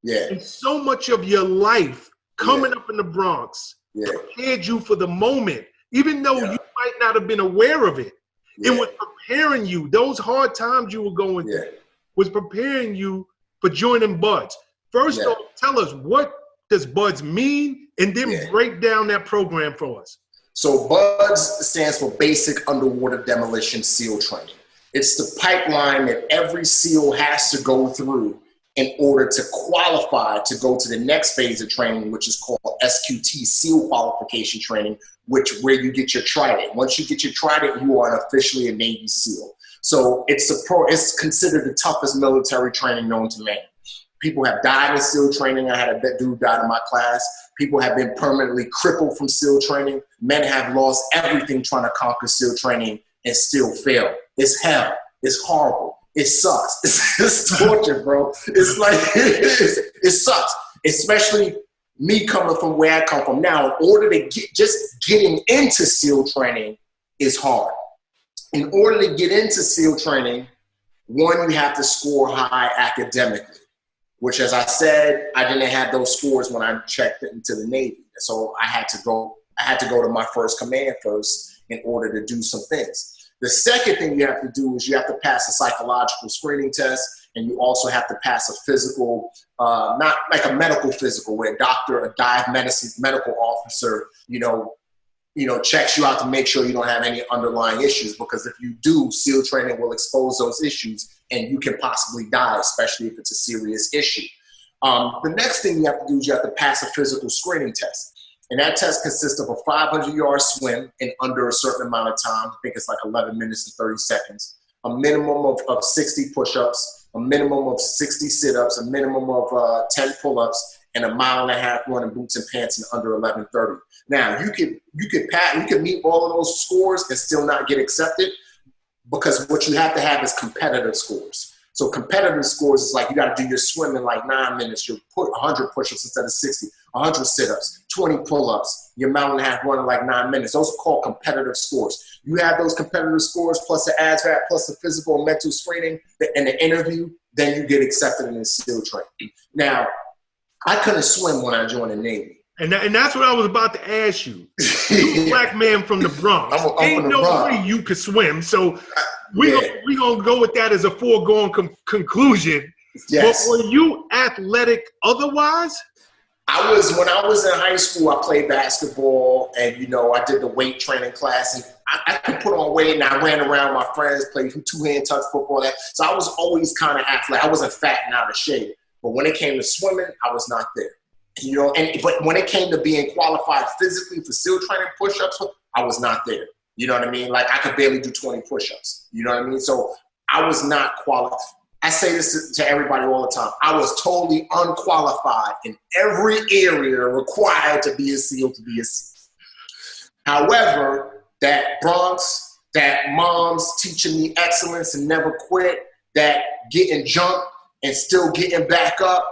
Yeah. And so much of your life coming up in the Bronx prepared you for the moment, even though you might not have been aware of it. It was preparing you. Those hard times you were going through was preparing you for joining Buds. First off, tell us, what does Buds mean? And then break down that program for us. So BUDS stands for Basic Underwater Demolition SEAL Training. It's the pipeline that every SEAL has to go through in order to qualify to go to the next phase of training, which is called SQT, SEAL Qualification Training, where you get your trident. Once you get your trident, you are officially a Navy SEAL. So it's considered the toughest military training known to man. People have died in SEAL training. I had a dude died in my class. People have been permanently crippled from SEAL training. Men have lost everything trying to conquer SEAL training and still fail. It's hell. It's horrible. It sucks. It's torture, bro. It's like, it sucks. Especially me coming from where I come from. Now, in order to getting into SEAL training is hard. In order to get into SEAL training, one, you have to score high academically, which, as I said, I didn't have those scores when I checked into the Navy. So I had to go to my first command first in order to do some things. The second thing you have to do is you have to pass a psychological screening test. And you also have to pass a physical, not like a medical physical, where a doctor, a diagnostic medical officer, checks you out to make sure you don't have any underlying issues. Because if you do, SEAL training will expose those issues and you can possibly die, especially if it's a serious issue. The next thing you have to do is you have to pass a physical screening test. And that test consists of a 500-yard swim in under a certain amount of time. I think it's like 11 minutes and 30 seconds. A minimum of 60 push-ups, a minimum of 60 sit-ups, a minimum of 10 pull-ups, and a 1.5 mile run in boots and pants in under 11:30. Now, you could meet all of those scores and still not get accepted, because what you have to have is competitive scores. So competitive scores is like you got to do your swim in like 9 minutes. You put 100 push-ups instead of 60, 100 sit-ups, 20 pull-ups, your 1.5 mile run in like 9 minutes. Those are called competitive scores. You have those competitive scores plus the ASVAB plus the physical and mental screening and the interview, then you get accepted in the SEAL training. Now, I couldn't swim when I joined the Navy. And that's what I was about to ask you. You a black man from the Bronx. Ain't no way you could swim. So we gonna go with that as a foregone conclusion. Yes. But were you athletic otherwise? When I was in high school, I played basketball, and I did the weight training class, and I could put on weight, and I ran around with my friends, played two-hand touch football. So I was always kind of athletic. I wasn't fat and out of shape, but when it came to swimming, I was not there. But when it came to being qualified physically for SEAL training push-ups, I was not there. You know what I mean? Like I could barely do 20 push-ups. You know what I mean? So I was not qualified. I say this to everybody all the time. I was totally unqualified in every area required to be a SEAL to be a SEAL. However, that Bronx, that mom's teaching me excellence and never quit, that getting jumped and still getting back up,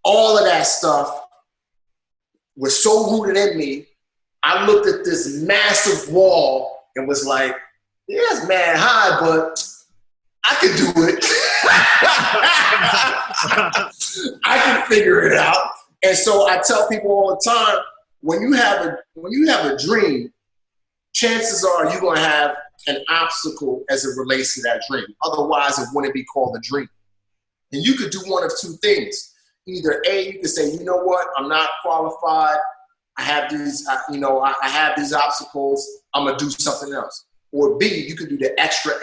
all of that stuff was so rooted in me. I looked at this massive wall and was like, yeah, it's mad high, but I could do it. I can figure it out. And so I tell people all the time, when you have a dream, chances are you're gonna have an obstacle as it relates to that dream. Otherwise, it wouldn't be called a dream. And you could do one of two things. Either A, you could say, you know what, I'm not qualified. I have these, I have these obstacles. I'm gonna do something else. Or B, you could do the extra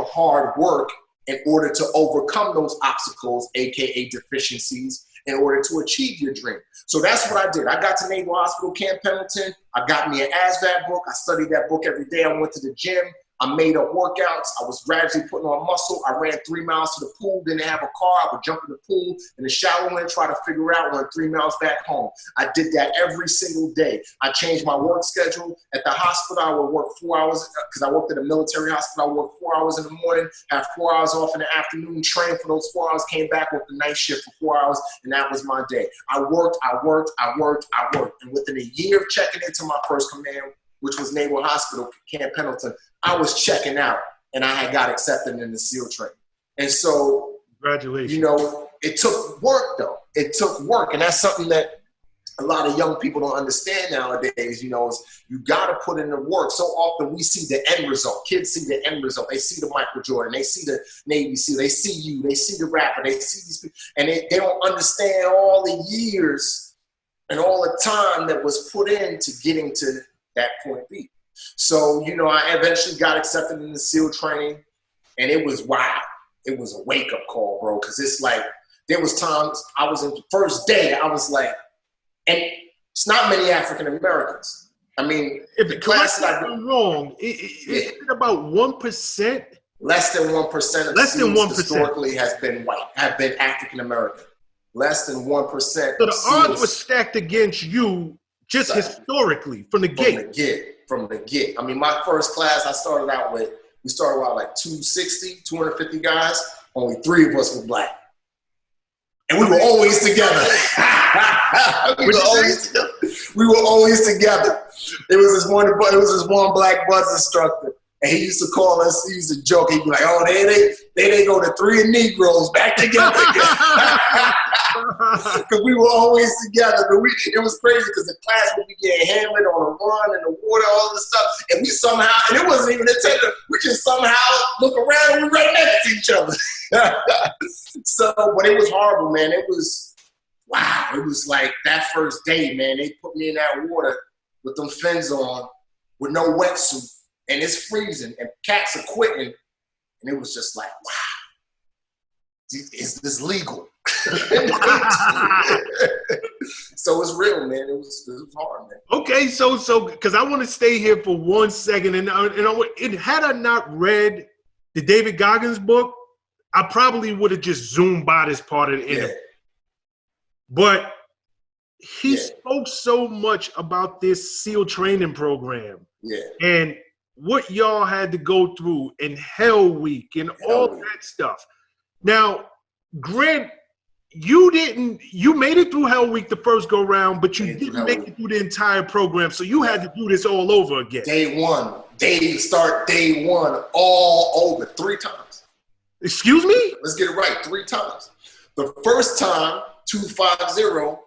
hard work in order to overcome those obstacles, AKA deficiencies, in order to achieve your dream. So that's what I did. I got to Naval Hospital Camp Pendleton. I got me an ASVAB book. I studied that book every day. I went to the gym. I made up workouts. I was gradually putting on muscle. I ran 3 miles to the pool, didn't have a car. I would jump in the pool, in the shower and try to figure out when 3 miles back home. I did that every single day. I changed my work schedule. At the hospital, I would work 4 hours, because I worked at a military hospital. I worked 4 hours in the morning, have 4 hours off in the afternoon, trained for those 4 hours, came back, worked the night shift for 4 hours, and that was my day. I worked. And within a year of checking into my first command, which was Naval Hospital, Camp Pendleton, I was checking out, and I had got accepted in the SEAL training. And so, congratulations. It took work, though. It took work, and that's something that a lot of young people don't understand nowadays, is you got to put in the work. So often we see the end result. Kids see the end result. They see the Michael Jordan. They see the Navy SEAL. They see you. They see the rapper. They see these people, and they don't understand all the years and all the time that was put into getting to that point B. So, I eventually got accepted in the SEAL training, and it was wow. It was a wake-up call, bro, because it's like, there was times I was in the first day, I was like, and it's not many African Americans. I mean, if the class that I'm wrong, it's about 1%. Less than 1% of less than 1% historically have been African American. Less than 1%. So the odds were stacked against you just historically from the gate. From the get. I mean, my first class we started out like 250 guys. Only 3 of us were black. And we were always together. We were always together. It was this one black buzz instructor. And he used to call us, he used to joke, he'd be like, oh, they go to 3 Negroes back together. Because we were always together. But it was crazy because the class would be getting hammered on the run and the water, all this stuff. And we somehow, and it wasn't even intentional, we just somehow look around and we're right next to each other. So, but it was horrible, man. It was, wow. It was like that first day, man, they put me in that water with them fins on, with no wetsuit. And it's freezing, and cats are quitting, and it was just like, wow, is this legal? So it's real, man. It was hard, man. Okay, so because I want to stay here for 1 second, and had I not read the David Goggins book, I probably would have just zoomed by this part of the interview. But he spoke so much about this SEAL training program, and what y'all had to go through in Hell Week and all that stuff. Now, Grant, you made it through Hell Week the first go round, but you didn't make it through the entire program, so you had to do this all over again. Day one all over 3 times. Excuse me? Let's get it right, 3 times. The first time, 250,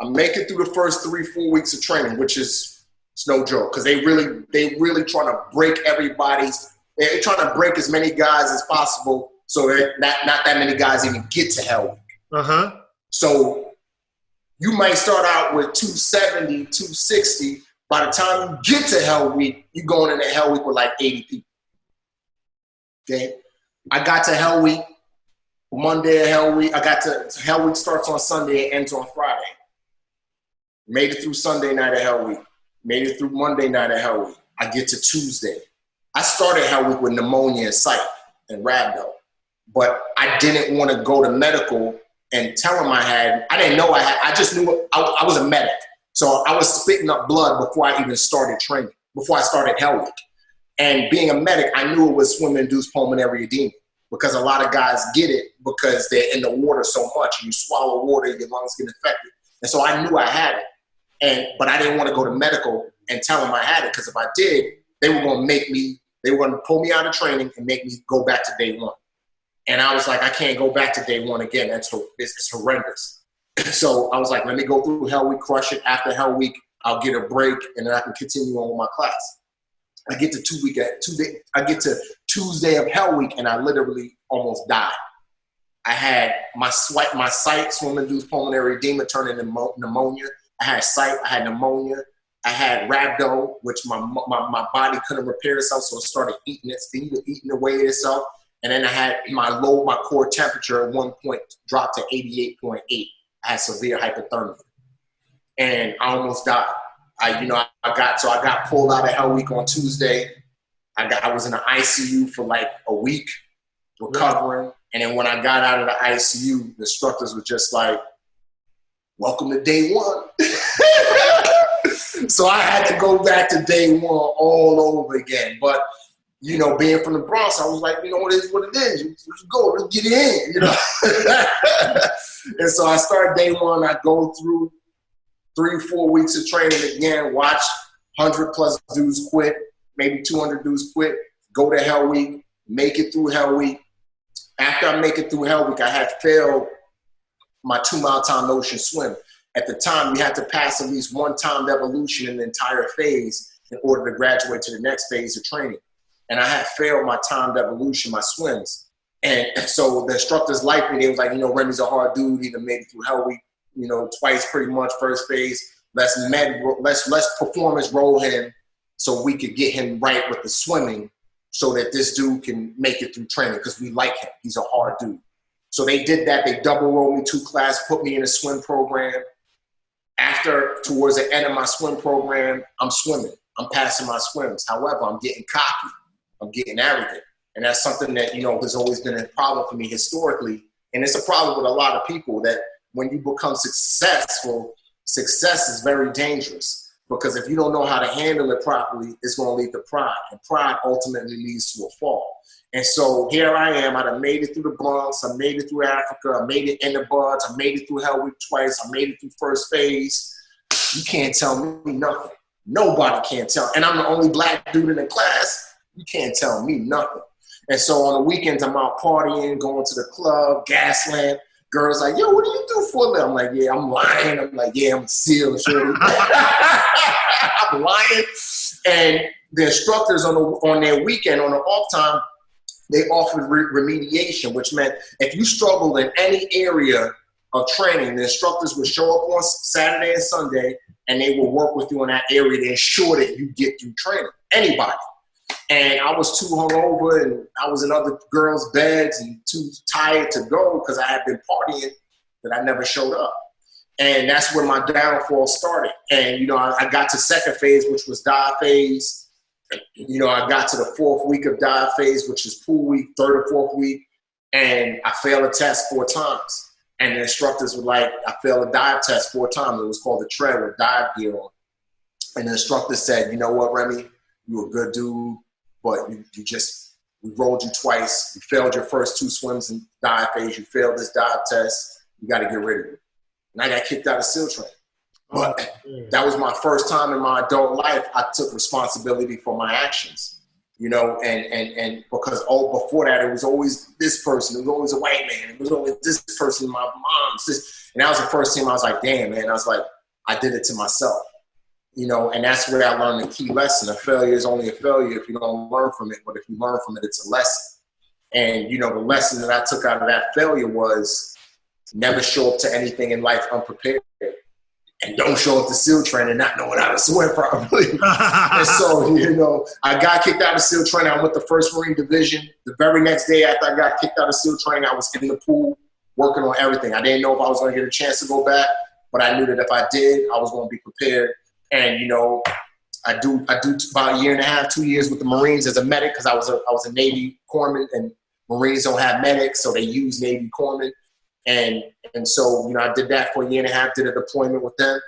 I make it through the first 3-4 weeks of training, which is it's no joke, because they really trying to break they're trying to break as many guys as possible so that not that many guys even get to Hell Week. Uh-huh. So you might start out with 270, 260. By the time you get to Hell Week, you're going into Hell Week with like 80 people. Okay? I got to Hell Week, Monday of Hell Week. Hell Week starts on Sunday and ends on Friday. Made it through Sunday night of Hell Week. Made it through Monday night of Hell Week. I get to Tuesday. I started Hell Week with pneumonia and psych and rhabdo, but I didn't want to go to medical and tell them I didn't know I just knew I was a medic. So I was spitting up blood before I even started training, before I started Hell Week. And being a medic, I knew it was swim-induced pulmonary edema because a lot of guys get it because they're in the water so much. You swallow water, your lungs get infected. And so I knew I had it. But I didn't want to go to medical and tell them I had it, because if I did, they were going to pull me out of training and make me go back to day one. And I was like, I can't go back to day one again. It's horrendous. So I was like, let me go through Hell Week, crush it. After Hell Week, I'll get a break, and then I can continue on with my class. I get to Tuesday of Hell Week, and I literally almost died. I had my sight, swim-induced pulmonary edema, turn into pneumonia. I had sight, I had pneumonia, I had rhabdo, which my body couldn't repair itself, so it started eating away at itself. And then I had my core temperature at one point dropped to 88.8. I had severe hypothermia, and I almost died. I got pulled out of Hell Week on Tuesday. I was in the ICU for like a week recovering, and then when I got out of the ICU, the instructors were just like, welcome to day one. So I had to go back to day one all over again. But, being from the Bronx, I was like, it is what it is. Let's go, let's get it in, And so I start day one. I go through 3-4 weeks of training again, watch 100+ dudes quit, maybe 200 dudes quit, go to Hell Week, make it through Hell Week. After I make it through Hell Week, I had failed my 2-mile time ocean swim. At the time, you had to pass at least one timed evolution in the entire phase in order to graduate to the next phase of training. And I had failed my timed evolution, my swims. And so the instructors liked me. They was like, Remi's a hard dude. He done made it through Hell Week, twice pretty much first phase. Let's performance roll him so we could get him right with the swimming so that this dude can make it through training, because we like him. He's a hard dude. So they did that. They double rolled me 2 classes, put me in a swim program. Towards the end of my swim program, I'm swimming. I'm passing my swims. However, I'm getting cocky. I'm getting arrogant. And that's something that, has always been a problem for me historically. And it's a problem with a lot of people, that when you become successful, success is very dangerous. Because if you don't know how to handle it properly, it's going to lead to pride. And pride ultimately leads to a fall. And so here I am. I done made it through the Bronx. I made it through Africa. I made it in the buds. I made it through Hell Week twice. I made it through first phase. You can't tell me nothing. Nobody can tell. And I'm the only black dude in the class. You can't tell me nothing. And so on the weekends, I'm out partying, going to the club, Gasland. Girls like, yo, what do you do for a living? I'm like, yeah, I'm lying. I'm like, yeah, I'm a SEAL. I'm lying. And the instructors on their weekend, on the off time, they offered remediation, which meant if you struggled in any area of training, the instructors would show up on Saturday and Sunday, and they will work with you in that area to ensure that you get through training. Anybody. And I was too hungover, and I was in other girls' beds and too tired to go because I had been partying that I never showed up. And that's when my downfall started. And, you know, I got to second phase, which was dive phase. You know, I got to the 4th week of dive phase, which is pool week, 3rd or 4th week. And I failed a test 4 times. And the instructors were like, I failed a dive test 4 times. It was called the Tread with dive gear on. And the instructor said, you know what, Remi, you're a good dude, but we rolled you twice. You failed your first 2 swims in dive phase. You failed this dive test. You got to get rid of it. And I got kicked out of SEAL training. But that was my first time in my adult life I took responsibility for my actions, you know, and because before that it was always this person, it was always a white man, it was always this person, my mom's, and that was the first time I was like, damn, man, I was like, I did it to myself, you know, and that's where I learned the key lesson. A failure is only a failure if you don't learn from it, but if you learn from it, it's a lesson. And, you know, the lesson that I took out of that failure was never show up to anything in life unprepared. And don't show up to SEAL training not knowing how to swim properly. And so, you know, I got kicked out of SEAL training. I went to 1st Marine Division. The very next day after I got kicked out of SEAL training, I was in the pool working on everything. I didn't know if I was going to get a chance to go back, but I knew that if I did, I was going to be prepared. And, you know, I do about 1.5 years, 2 years with the Marines as a medic because I was a Navy corpsman, and Marines don't have medics, so they use Navy corpsmen. And so, you know, I did that for 1.5 years, did a deployment with them.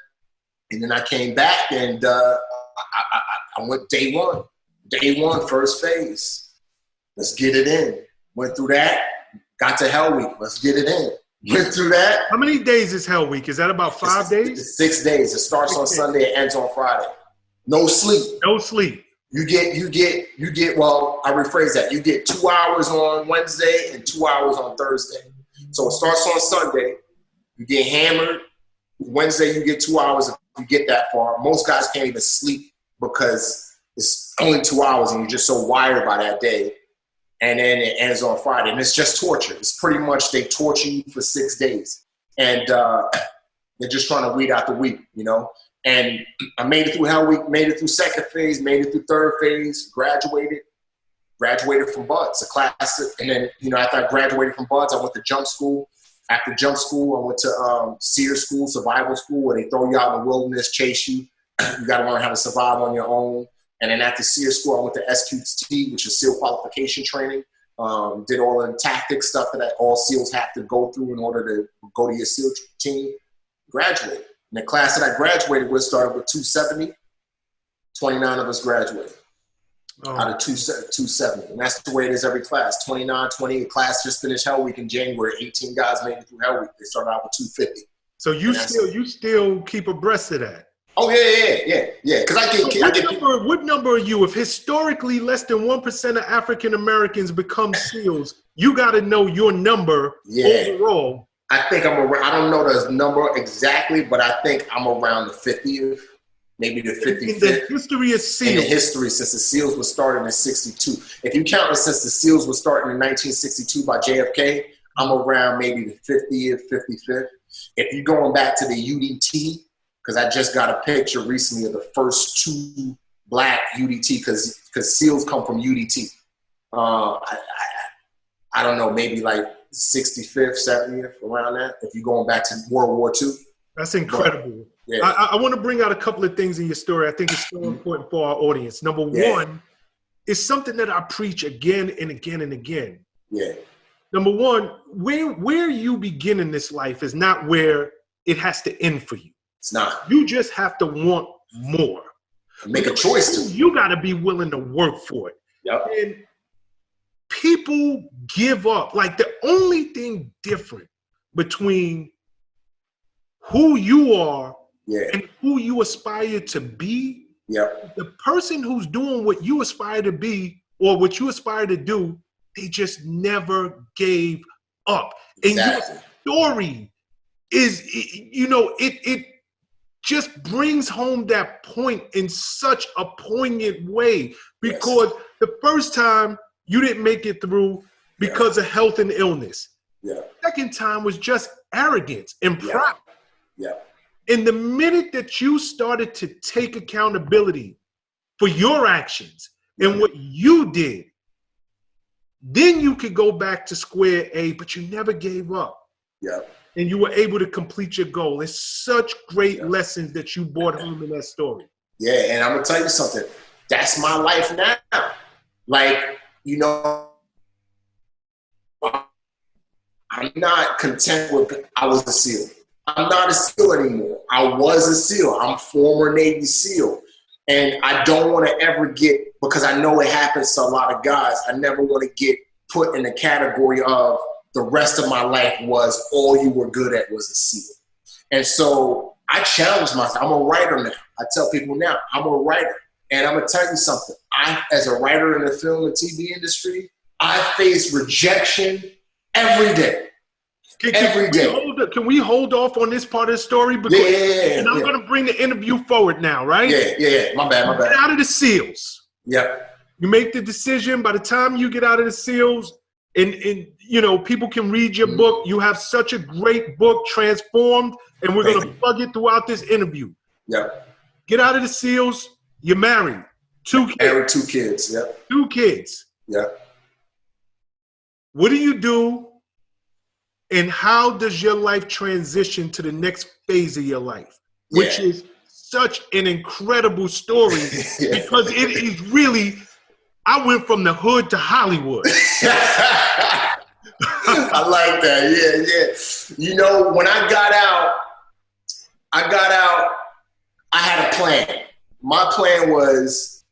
And then I came back and I went day one, 1st phase. Let's get it in. Went through that, got to Hell Week. Let's get it in. Went through that. How many days is Hell Week? Is that about 5 days? It's 6 days. It starts on Sunday, it ends on Friday. No sleep. No sleep. You get, well, I rephrase that. You get 2 hours on Wednesday and 2 hours on Thursday. So it starts on Sunday. You get hammered. Wednesday, you get 2 hours if you get that far. Most guys can't even sleep because it's only 2 hours and you're just so wired by that day. And then it ends on Friday. And it's just torture. It's pretty much they torture you for 6 days. And they're just trying to weed out the week, you know. And I made it through Hell Week, made it through 2nd phase, made it through 3rd phase, graduated from Buds, a class. And then, you know, after I graduated from Buds, I went to jump school. After jump school, I went to SEER school, survival school, where they throw you out in the wilderness, chase you. You got to learn how to survive on your own. And then after SEER school, I went to SQT, which is SEAL qualification training. Did all the tactic stuff that all SEALs have to go through in order to go to your SEAL team. Graduated. And the class that I graduated with started with 270. 29 of us graduated. Out of 270. And that's the way it is every class. 29, 20. Class just finished Hell Week in January. 18 guys made it through Hell Week. They started out with 250. So you still keep abreast of that? Oh, yeah. Because what number are you? If historically less than 1% of African Americans become SEALs, you got to know your number overall. I think I'm around, I don't know the number exactly, but I think I'm around the 50th. Maybe the 55th. In the history of SEALs. In the history, since the SEALs were started in 62. If you count it since the SEALs were started in 1962 by JFK, I'm around maybe the 50th, 55th. If you're going back to the UDT, because I just got a picture recently of the first 2 black UDT, because SEALs come from UDT. I don't know, maybe like 65th, 70th, around that, if you're going back to World War II. That's incredible. Yeah. I want to bring out a couple of things in your story. I think it's so important for our audience. Number one, it's something that I preach again and again and again. Yeah. Number one, where you begin in this life is not where it has to end for you. It's not. You just have to want more. Make a choice to. You got to be willing to work for it. Yep. And people give up. Like, the only thing different between who you are and who you aspire to be, the person who's doing what you aspire to be or what you aspire to do, they just never gave up. Exactly. And your story is, it just brings home that point in such a poignant way, because the first time you didn't make it through because of health and illness. Yeah. Second time was just arrogance and pride. Yeah. And the minute that you started to take accountability for your actions and what you did, then you could go back to square A, but you never gave up. Yeah. And you were able to complete your goal. It's such great lessons that you brought home in that story. Yeah, and I'm gonna tell you something. That's my life now. Like, I'm not content with I was a SEAL. I'm not a SEAL anymore. I was a SEAL. I'm former Navy SEAL. And I don't want to ever get, because I know it happens to a lot of guys, I never want to get put in the category of the rest of my life was all you were good at was a SEAL. And so I challenge myself. I'm a writer now. I tell people now, I'm a writer. And I'm going to tell you something. I, as a writer in the film and TV industry, I face rejection every day. Can we hold off on this part of the story? Because, and I'm going to bring the interview forward now, right? Yeah. My bad. Get out of the SEALs. Yep. You make the decision. By the time you get out of the SEALs, and people can read your book. You have such a great book, Transformed, and we're going to plug it throughout this interview. Yep. Get out of the SEALs. You're married. 2 kids. Married, 2 kids. Yep. 2 kids. Yep. What do you do? And how does your life transition to the next phase of your life? Which is such an incredible story because it is really, I went from the hood to Hollywood. I like that. Yeah. When I got out, I had a plan. My plan was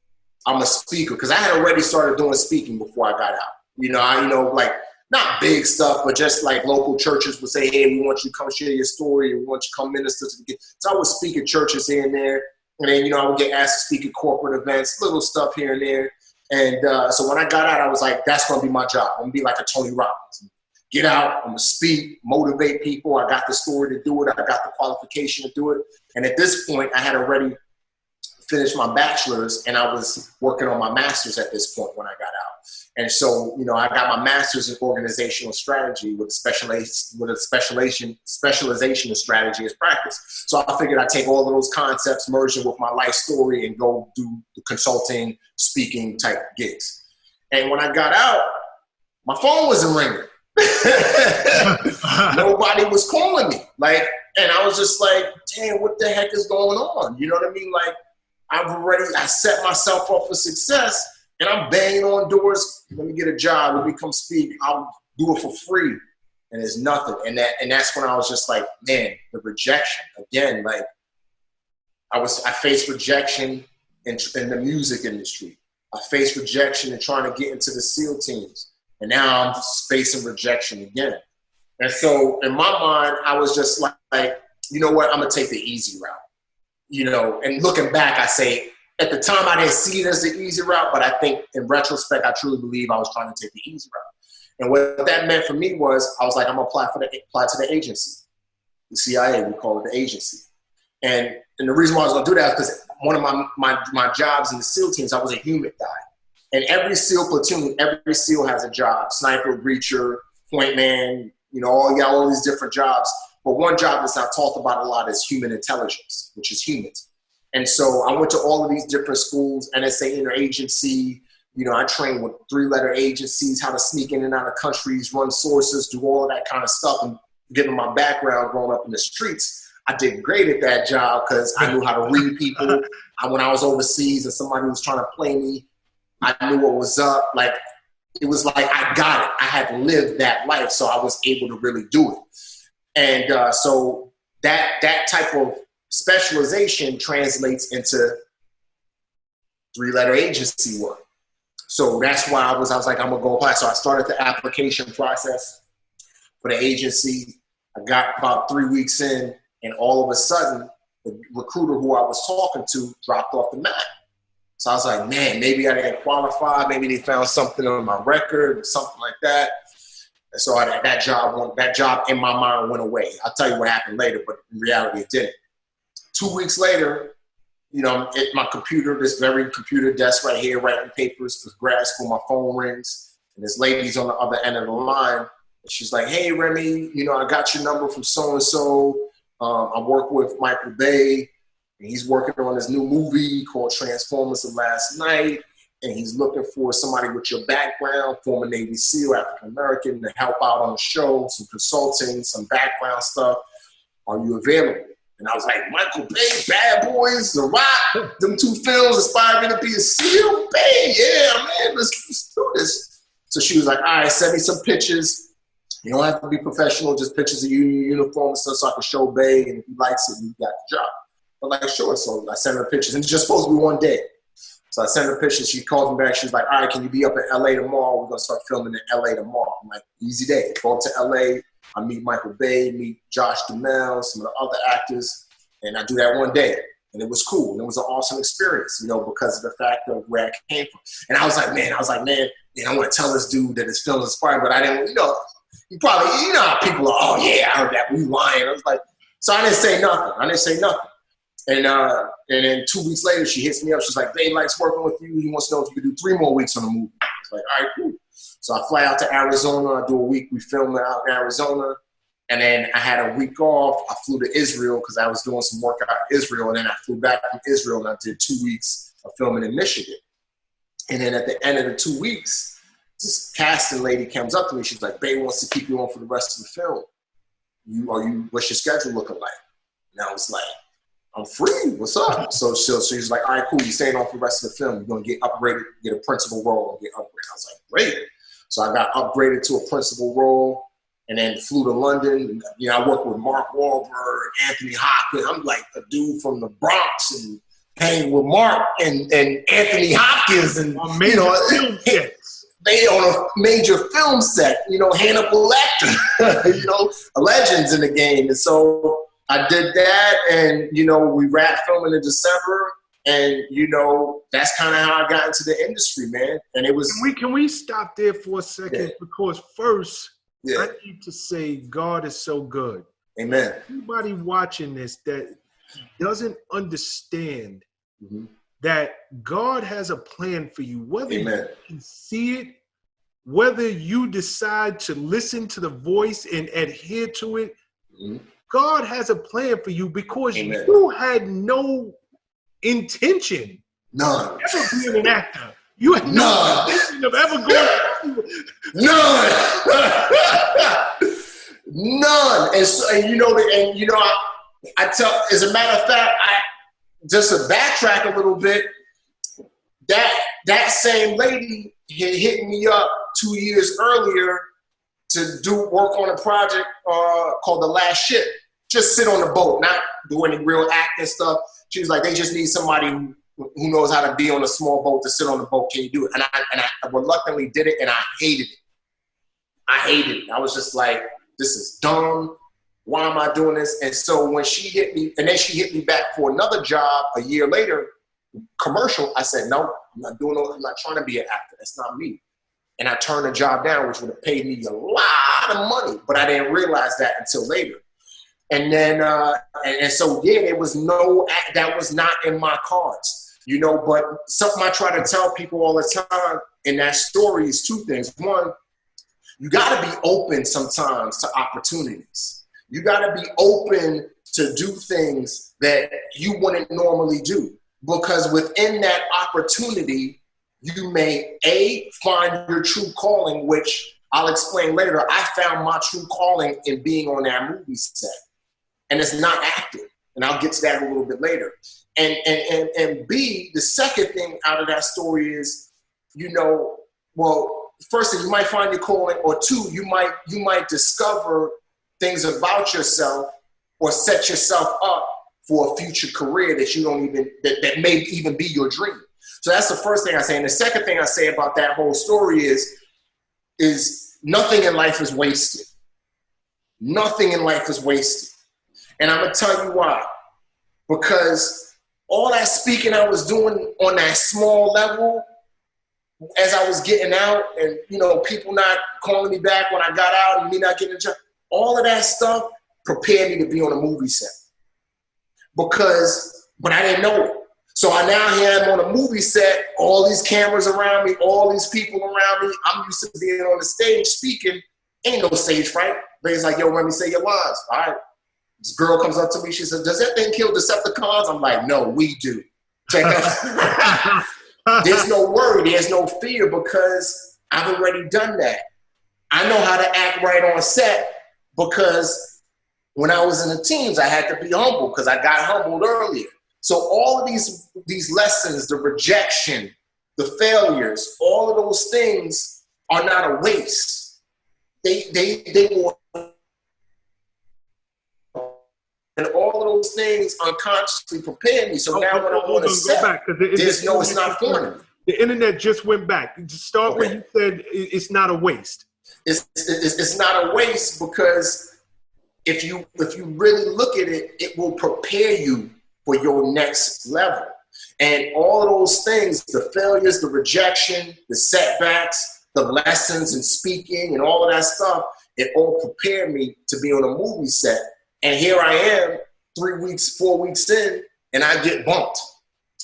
I'm a speaker because I had already started doing speaking before I got out. Like not big stuff, but just like local churches would say, hey, we want you to come share your story and we want you to come minister to the kids. So I would speak at churches here and there. And then, I would get asked to speak at corporate events, little stuff here and there. And so when I got out, I was like, that's going to be my job. I'm going to be like a Tony Robbins. Get out, I'm going to speak, motivate people. I got the story to do it. I got the qualification to do it. And at this point, I had already finished my bachelor's and I was working on my master's at this point when I got out. And so, I got my master's in organizational strategy with a specialization in strategy as practice. So I figured I'd take all of those concepts, merge them with my life story and go do the consulting, speaking type gigs. And when I got out, my phone wasn't ringing. Nobody was calling me. And I was just like, damn, what the heck is going on? You know what I mean? Like, I set myself up for success and I'm banging on doors. Let me get a job. Let me come speak. I'll do it for free. And there's nothing. And that's when I was just like, man, the rejection again. Like I faced rejection in the music industry. I faced rejection in trying to get into the SEAL teams. And now I'm facing rejection again. And so in my mind, I was just like, you know what? I'm going to take the easy route. And looking back, I say, at the time, I didn't see it as the easy route, but I think in retrospect, I truly believe I was trying to take the easy route. And what that meant for me was, I was like, I'm going to apply to the agency. The CIA, we call it the agency. And the reason why I was going to do that is because one of my jobs in the SEAL teams, I was a human guy. And every SEAL platoon, every SEAL has a job. Sniper, breacher, point man, all these different jobs. But one job that's not talked about a lot is human intelligence, which is humans. And so I went to all of these different schools, NSA interagency. I trained with 3-letter agencies, how to sneak in and out of countries, run sources, do all of that kind of stuff. And given my background growing up in the streets, I did great at that job because I knew how to read people. When I was overseas and somebody was trying to play me, I knew what was up. Like, it was like I got it. I had lived that life, so I was able to really do it. And so that type of specialization translates into 3-letter agency work. So that's why I was like, I'm going to go apply. So I started the application process for the agency. I got about 3 weeks in, and all of a sudden, the recruiter who I was talking to dropped off the map. So I was like, man, maybe I didn't qualify. Maybe they found something on my record or something like that. And so that job in my mind went away. I'll tell you what happened later, but in reality, it didn't. 2 weeks later, you know, at my computer, this very computer desk right here, writing papers for grad school, my phone rings, and this lady's on the other end of the line. And she's like, hey, Remi, you know, I got your number from so-and-so. I work with Michael Bay, and he's working on this new movie called Transformers the Last Night, and he's looking for somebody with your background, former Navy SEAL, African-American, to help out on the show, some consulting, some background stuff. Are you available? And I was like, Michael Bay, Bad Boys, The Rock, them 2 films inspired me to be a SEAL. Bay, yeah, man, let's do this. So she was like, all right, send me some pictures. You don't have to be professional, just pictures of you in your uniform and stuff so I can show Bay, and if he likes it, you got the job. I'm like, sure. So I sent her pictures, and it's just supposed to be one day. So I sent her pictures. She calls me back. She's like, all right, can you be up in LA tomorrow? We're going to start filming in LA tomorrow. I'm like, easy day. Go up to LA. I meet Michael Bay, meet Josh Duhamel, some of the other actors, and I do that one day. And it was cool. And it was an awesome experience, you know, because of the fact of where I came from. And I was like, man, I want to tell this dude that his film is inspired, but I didn't, you know, you know how people are, oh yeah, I heard that, we lying. I was like, so I didn't say nothing. And then 2 weeks later, she hits me up. She's like, Bay likes working with you. He wants to know if you could do 3 more weeks on the movie. I was like, all right, cool. So I fly out to Arizona. I do a week. We film out in Arizona. And then I had a week off. I flew to Israel because I was doing some work out in Israel. And then I flew back from Israel and I did 2 weeks of filming in Michigan. And then at the end of the 2 weeks, this casting lady comes up to me. She's like, Bay wants to keep you on for the rest of the film. What's your schedule looking like? And I was like, I'm free. What's up? So she's like, all right, cool. You're staying on for the rest of the film. You're going to get upgraded, get a principal role, and get upgraded. I was like, great. So I got upgraded to a principal role and then flew to London. You know, I worked with Mark Wahlberg, Anthony Hopkins. I'm like a dude from the Bronx and hanging with Mark and Anthony Hopkins. And, you know, they on a major film set, you know, Hannibal Lecter, you know, legends in the game. And so I did that, and, you know, we wrapped filming in December, and, you know, that's kind of how I got into the industry, man. And it was... Can we stop there for a second? Yeah. Because first, I need to say God is so good. Amen. Anybody watching this that doesn't understand that God has a plan for you, whether you can see it, whether you decide to listen to the voice and adhere to it, God has a plan for you because you had no intention of ever being an actor. You had no intention of ever going. None. And so, I tell. As a matter of fact, just to backtrack a little bit, that same lady had hit me up 2 years earlier to do work on a project called The Last Ship. Just sit on the boat, not do any real acting stuff. She was like, they just need somebody who knows how to be on a small boat to sit on the boat. Can you do it? And I reluctantly did it, and I hated it. I was just like, this is dumb. Why am I doing this? And so when she hit me, and then she hit me back for another job a year later, commercial, I said, no, I'm not doing it. I'm not trying to be an actor. That's not me. And I turned the job down, which would have paid me a lot of money, but I didn't realize that until later. And then, it was that was not in my cards, you know, but something I try to tell people all the time in that story is 2 things. One, you got to be open sometimes to opportunities. You got to be open to do things that you wouldn't normally do, because within that opportunity, you may find your true calling, which I'll explain later. I found my true calling in being on that movie set. And it's not acting. And I'll get to that a little bit later. And B, the second thing out of that story is, you know, well, first thing, you might find your calling, or 2, you might discover things about yourself or set yourself up for a future career that you don't even, that may even be your dream. So that's the first thing I say. And the second thing I say about that whole story is nothing in life is wasted. Nothing in life is wasted. And I'm going to tell you why. Because all that speaking I was doing on that small level, as I was getting out and, you know, people not calling me back when I got out and me not getting a job, all of that stuff prepared me to be on a movie set. But I didn't know it. So I now here I'm on a movie set, all these cameras around me, all these people around me. I'm used to being on the stage speaking. Ain't no stage fright. But it's like, yo, Remi, say your lines. All right. This girl comes up to me. She says, does that thing kill Decepticons? I'm like, no, we do. Check out. There's no worry. There's no fear because I've already done that. I know how to act right on set because when I was in the teams, I had to be humble because I got humbled earlier. So all of these lessons, the rejection, the failures, all of those things are not a waste. They will, and all of those things unconsciously prepare me. So now when I'm on a set, there's no, it's not foreign to me. The internet just went back. Start where you said it's not a waste. It's not a waste because if you really look at it, it will prepare you for your next level. And all of those things, the failures, the rejection, the setbacks, the lessons in speaking and all of that stuff, it all prepared me to be on a movie set. And here I am 3 weeks, 4 weeks in, and I get bumped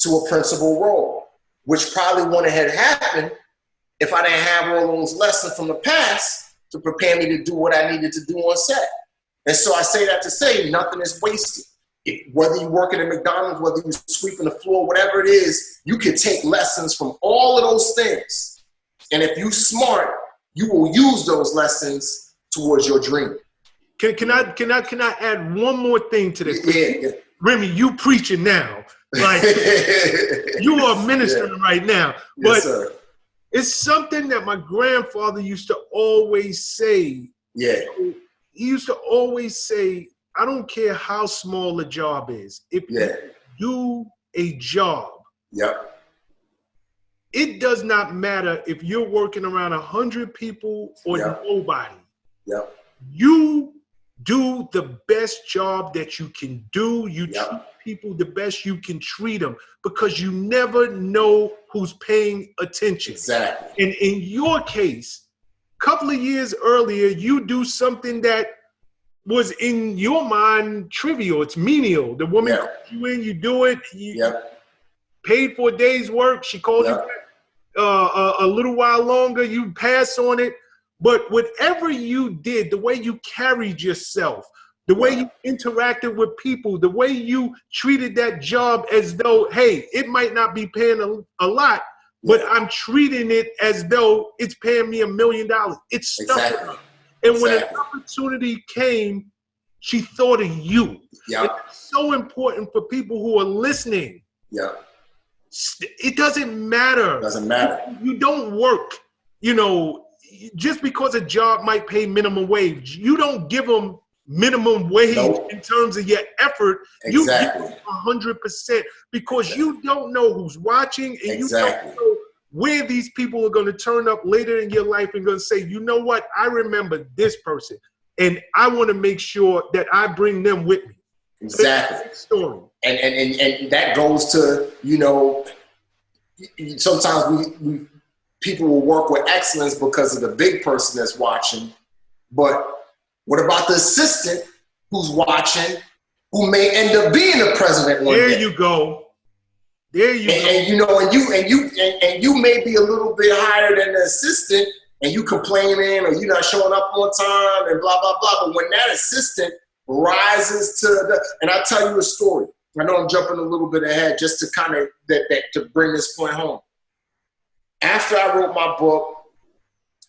to a principal role, which probably wouldn't have happened if I didn't have all those lessons from the past to prepare me to do what I needed to do on set. And so I say that to say nothing is wasted. Whether you're working at McDonald's, whether you're sweeping the floor, whatever it is, you can take lessons from all of those things. And if you're smart, you will use those lessons towards your dream. Can I add one more thing to this? Yeah. Remi, you preaching now. Like you are ministering right now. But yes, sir. It's something that my grandfather used to always say. Yeah. He used to always say, I don't care how small a job is. If you do a job, it does not matter if you're working around 100 people or nobody. You do the best job that you can do. You treat people the best you can treat them because you never know who's paying attention. Exactly. And in your case, a couple of years earlier, you do something that was in your mind trivial. It's menial. The woman calls you in, you do it. You paid for a day's work. She called you back a little while longer. You pass on it. But whatever you did, the way you carried yourself, the way you interacted with people, the way you treated that job as though, hey, it might not be paying a lot, but I'm treating it as though it's paying me $1 million. It's stuff. Exactly. And when an opportunity came, she thought of you. It's so important for people who are listening. It doesn't matter. You don't work, you know, just because a job might pay minimum wage. You don't give them minimum wage in terms of your effort. You give them 100% because you don't know who's watching and you don't know where these people are going to turn up later in your life and going to say, you know what, I remember this person and I want to make sure that I bring them with me. Exactly. Story. And that goes to, you know, sometimes we people will work with excellence because of the big person that's watching. But what about the assistant who's watching who may end up being the president one day? There you go. There you go. And you know, and you may be a little bit higher than the assistant, and you complaining or you not showing up on time and blah blah blah. But when that assistant rises to and I'll tell you a story. I know I'm jumping a little bit ahead just to kind of to bring this point home. After I wrote my book,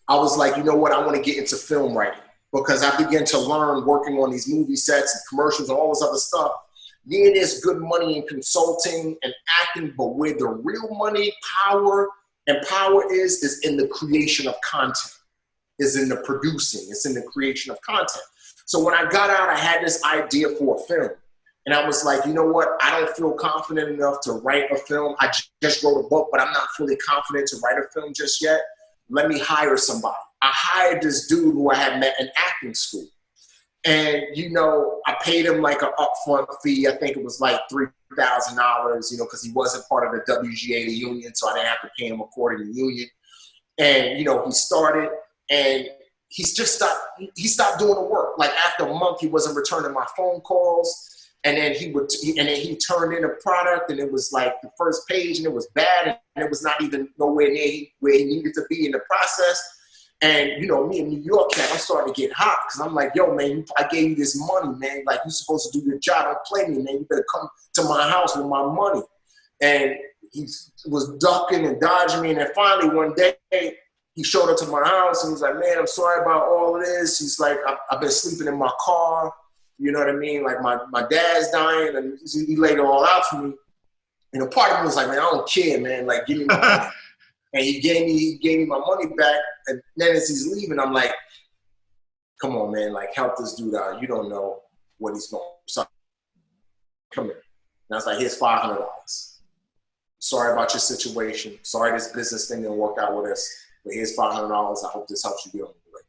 I was like, you know what? I want to get into film writing because I began to learn working on these movie sets and commercials and all this other stuff. Yeah, there's good money in consulting and acting, but where the real money, power is in the creation of content, is in the producing, it's in the creation of content. So when I got out, I had this idea for a film. And I was like, you know what? I don't feel confident enough to write a film. I just wrote a book, but I'm not fully confident to write a film just yet. Let me hire somebody. I hired this dude who I had met in acting school. And, you know, I paid him like an upfront fee. I think it was like $3,000 $30,000, because he wasn't part of the WGA, the union, so I didn't have to pay him according to the union. And, he started, and he stopped doing the work. Like after a month, he wasn't returning my phone calls. And then he turned in a product, and it was like the first page, and it was bad, and it was not even nowhere near where he needed to be in the process. And me in New York, man, I'm starting to get hot because I'm like, yo, man, I gave you this money, man. Like, you're supposed to do your job. Don't play me, man. You better come to my house with my money. And he was ducking and dodging me. And then finally one day, he showed up to my house, and he was like, man, I'm sorry about all of this. He's like, I've been sleeping in my car. You know what I mean? Like my dad's dying, and he laid it all out for me. And a part of me was like, man, I don't care, man. Like, give me my money. And he gave me my money back. And then as he's leaving, I'm like, come on, man, like help this dude out. You don't know what he's going to do. Come here. And I was like, here's $500. Sorry about your situation. Sorry this business thing didn't work out with us. But here's $500. I hope this helps you get on the way.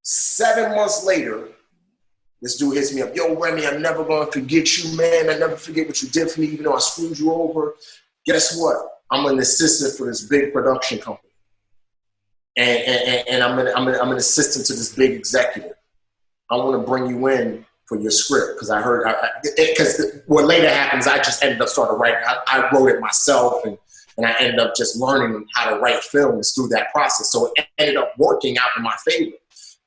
7 months later, this dude hits me up. Yo, Remi, I'm never going to forget you, man. I never forget what you did for me, even though I screwed you over. Guess what? I'm an assistant for this big production company. And I'm an assistant to this big executive. I want to bring you in for your script because I heard, because what later happens, I just ended up starting to write. I wrote it myself, and I ended up just learning how to write films through that process. So it ended up working out in my favor.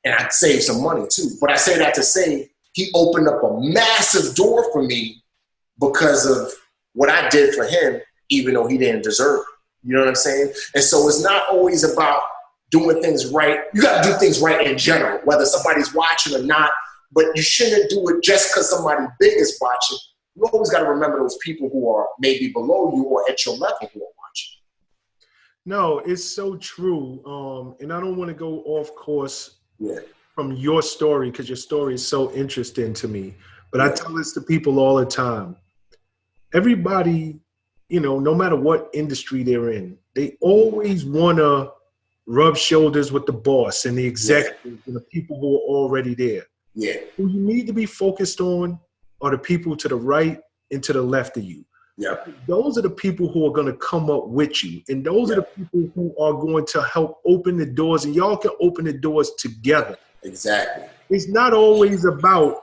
And I saved some money too. But I say that to say he opened up a massive door for me because of what I did for him, even though he didn't deserve it. You know what I'm saying? And so it's not always about doing things right. You got to do things right in general, whether somebody's watching or not. But you shouldn't do it just because somebody big is watching. You always got to remember those people who are maybe below you or at your level who are watching. No, it's so true. And I don't want to go off course from your story because your story is so interesting to me. But I tell this to people all the time. Everybody, no matter what industry they're in, they always want to rub shoulders with the boss and the executives and the people who are already there. Yeah. Who you need to be focused on are the people to the right and to the left of you. Yeah. Those are the people who are going to come up with you. And those are the people who are going to help open the doors, and y'all can open the doors together. Exactly. It's not always about,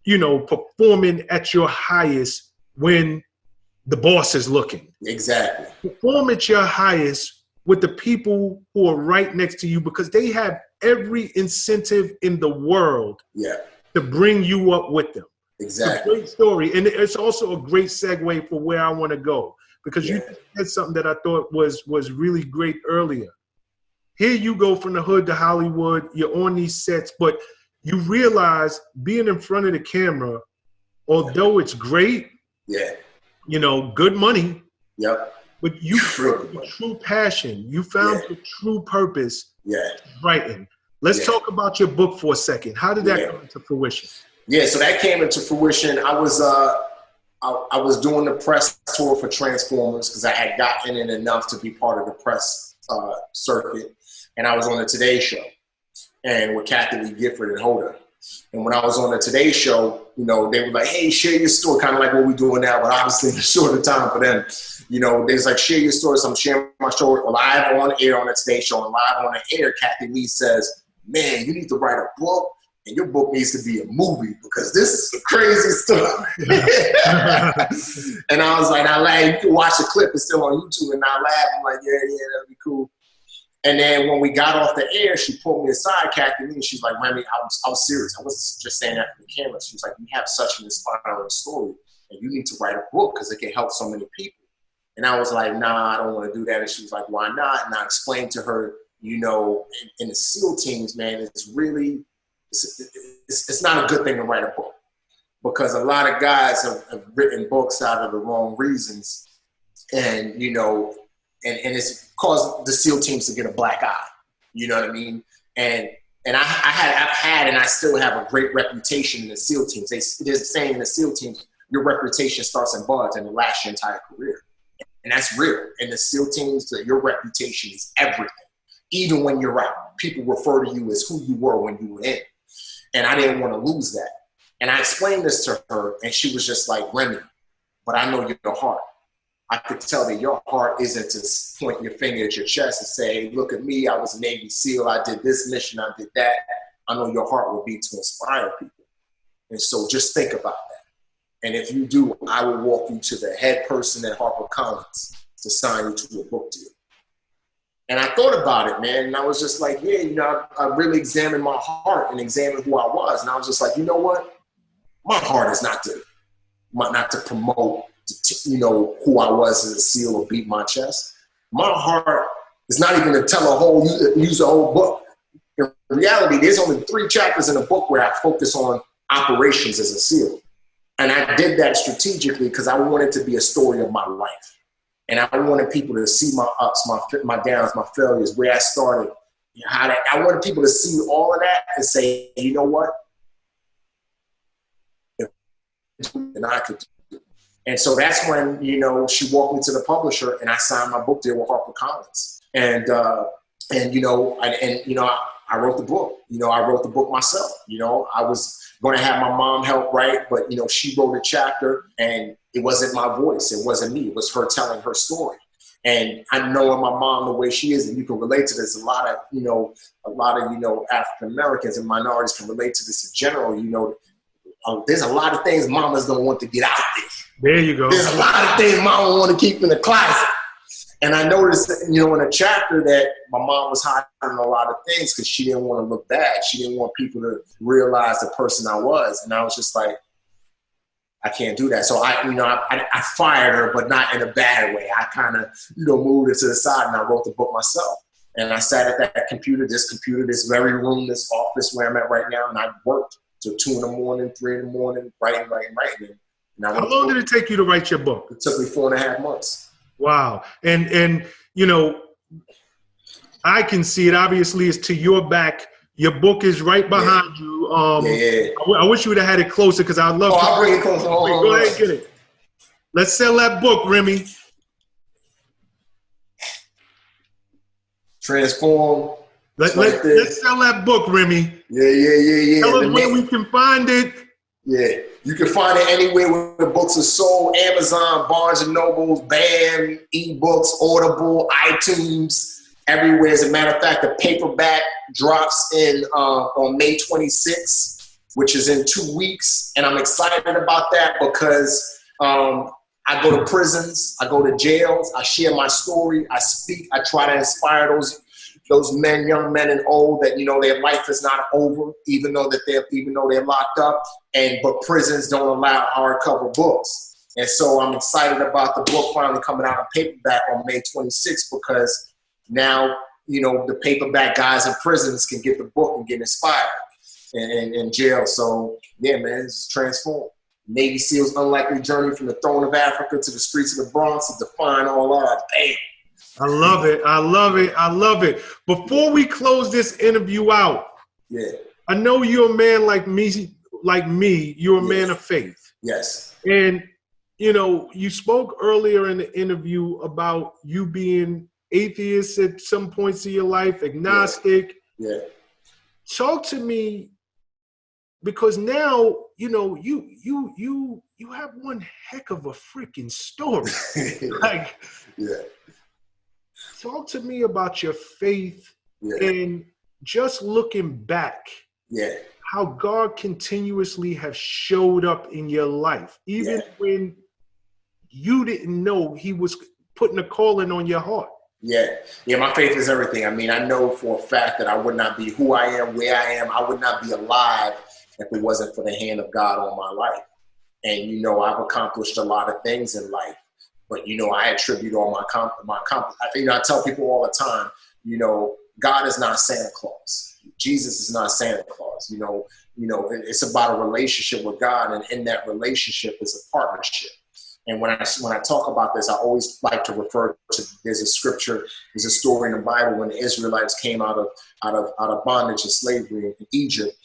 performing at your highest when the boss is looking. Exactly. Perform at your highest with the people who are right next to you because they have every incentive in the world to bring you up with them. Exactly. It's a great story. And it's also a great segue for where I want to go because you said something that I thought was really great earlier. Here you go from the hood to Hollywood. You're on these sets, but you realize being in front of the camera, although it's great, good money, but you found the true passion. You found the true purpose writing. Let's talk about your book for a second. How did that come into fruition? Yeah, so that came into fruition. I was doing the press tour for Transformers because I had gotten in enough to be part of the press circuit, and I was on the Today Show, and with Kathy Lee Gifford and Hoda. And when I was on the Today Show, they were like, "Hey, share your story," kind of like what we're doing now, but obviously in a shorter time for them. They was like, "Share your story." So I'm sharing my story live on air on the Today Show, and live on the air, Kathy Lee says, "Man, you need to write a book. And your book needs to be a movie because this is some crazy stuff." And I was like, I laughed. You can watch the clip. It's still on YouTube. And I laughed. I'm like, yeah, that'd be cool. And then when we got off the air, she pulled me aside, Kathy Lee, and she's like, Remi, I was serious. I wasn't just saying that for the camera. She was like, you have such an inspiring story, and you need to write a book because it can help so many people. And I was like, nah, I don't want to do that. And she was like, why not? And I explained to her, in the SEAL teams, man, it's really, it's not a good thing to write a book because a lot of guys have written books out of the wrong reasons, and and it's caused the SEAL teams to get a black eye. You know what I mean? And I've had and I still have a great reputation in the SEAL teams. There's a saying in the SEAL teams, your reputation starts in buds and it lasts your entire career, and that's real. In the SEAL teams, your reputation is everything. Even when you're out, people refer to you as who you were when you were in. And I didn't want to lose that. And I explained this to her, and she was just like, Remi, but I know your heart. I could tell that your heart isn't to point your finger at your chest and say, hey, look at me, I was a Navy SEAL, I did this mission, I did that. I know your heart will be to inspire people. And so just think about that. And if you do, I will walk you to the head person at HarperCollins to sign you to a book deal. And I thought about it, man, and I was just like, yeah, you know, I really examined my heart and examined who I was. And I was just like, you know what? My heart is not to promote, you know, who I was as a SEAL or beat my chest. My heart is not even to use a whole book. In reality, there's only 3 chapters in the book where I focus on operations as a SEAL. And I did that strategically because I wanted to be a story of my life. And I wanted people to see my ups, my downs, my failures, where I started, I wanted people to see all of that and say, you know what? And I could do it. And so that's when, you know, she walked me to the publisher and I signed my book deal with HarperCollins. And you know, I wrote the book. You know, I wrote the book myself. You know, I was going to have my mom help write, but, you know, she wrote a chapter and it wasn't my voice. It wasn't me. It was her telling her story. And I know my mom, the way she is, and you can relate to this, a lot of, you know, African-Americans and minorities can relate to this in general. You know, there's a lot of things mamas don't want to get out there. There you go. There's a lot of things mama want to keep in the closet. And I noticed, you know, in a chapter that my mom was hiding a lot of things because she didn't want to look bad. She didn't want people to realize the person I was. And I was just like, I can't do that. So I fired her, but not in a bad way. I kind of, you know, moved it to the side and I wrote the book myself. And I sat at that computer, this very room, this office where I'm at right now. And I worked till 2 in the morning, 3 in the morning, writing. And how long did it take you to write your book? It took me 4.5 months. Wow. And you know, I can see it. Obviously, it's to your back. Your book is right behind you. I wish you would have had it closer because I'd love to. I'll bring it closer. Go ahead and get it. Let's sell that book, Remi. Transform. Let's sell that book, Remi. Yeah. Tell us where we can find it. Yeah. You can find it anywhere where the books are sold. Amazon, Barnes & Noble, BAM, eBooks, Audible, iTunes, everywhere. As a matter of fact, the paperback drops in on May 26th, which is in 2 weeks. And I'm excited about that because I go to prisons, I go to jails, I share my story, I speak, I try to inspire those men, young men and old, that, you know, their life is not over, even though they're locked up, but prisons don't allow hardcover books. And so I'm excited about the book finally coming out on paperback on May 26th because now, you know, the paperback guys in prisons can get the book and get inspired in jail. So yeah, man, it's transformed. Navy SEAL's unlikely journey from the throne of Africa to the streets of the Bronx to define all odds. Bam. I love it. I love it. I love it. Before we close this interview out, I know you're a man like me. You're a man of faith. Yes. And, you know, you spoke earlier in the interview about you being atheist at some points of your life, agnostic. Yeah. Talk to me, because now, you know, you have one heck of a freaking story. Talk to me about your faith and just looking back, how God continuously has showed up in your life, even when you didn't know he was putting a calling on your heart. Yeah, my faith is everything. I mean, I know for a fact that I would not be who I am, where I am. I would not be alive if it wasn't for the hand of God on my life. And, you know, I've accomplished a lot of things in life. But, you know, I attribute all my accomplishments. You know, I tell people all the time, you know, God is not Santa Claus. Jesus is not Santa Claus. You know, it's about a relationship with God, and in that relationship is a partnership. And when I talk about this, I always like to refer to, there's a story in the Bible when the Israelites came out of bondage and slavery in Egypt.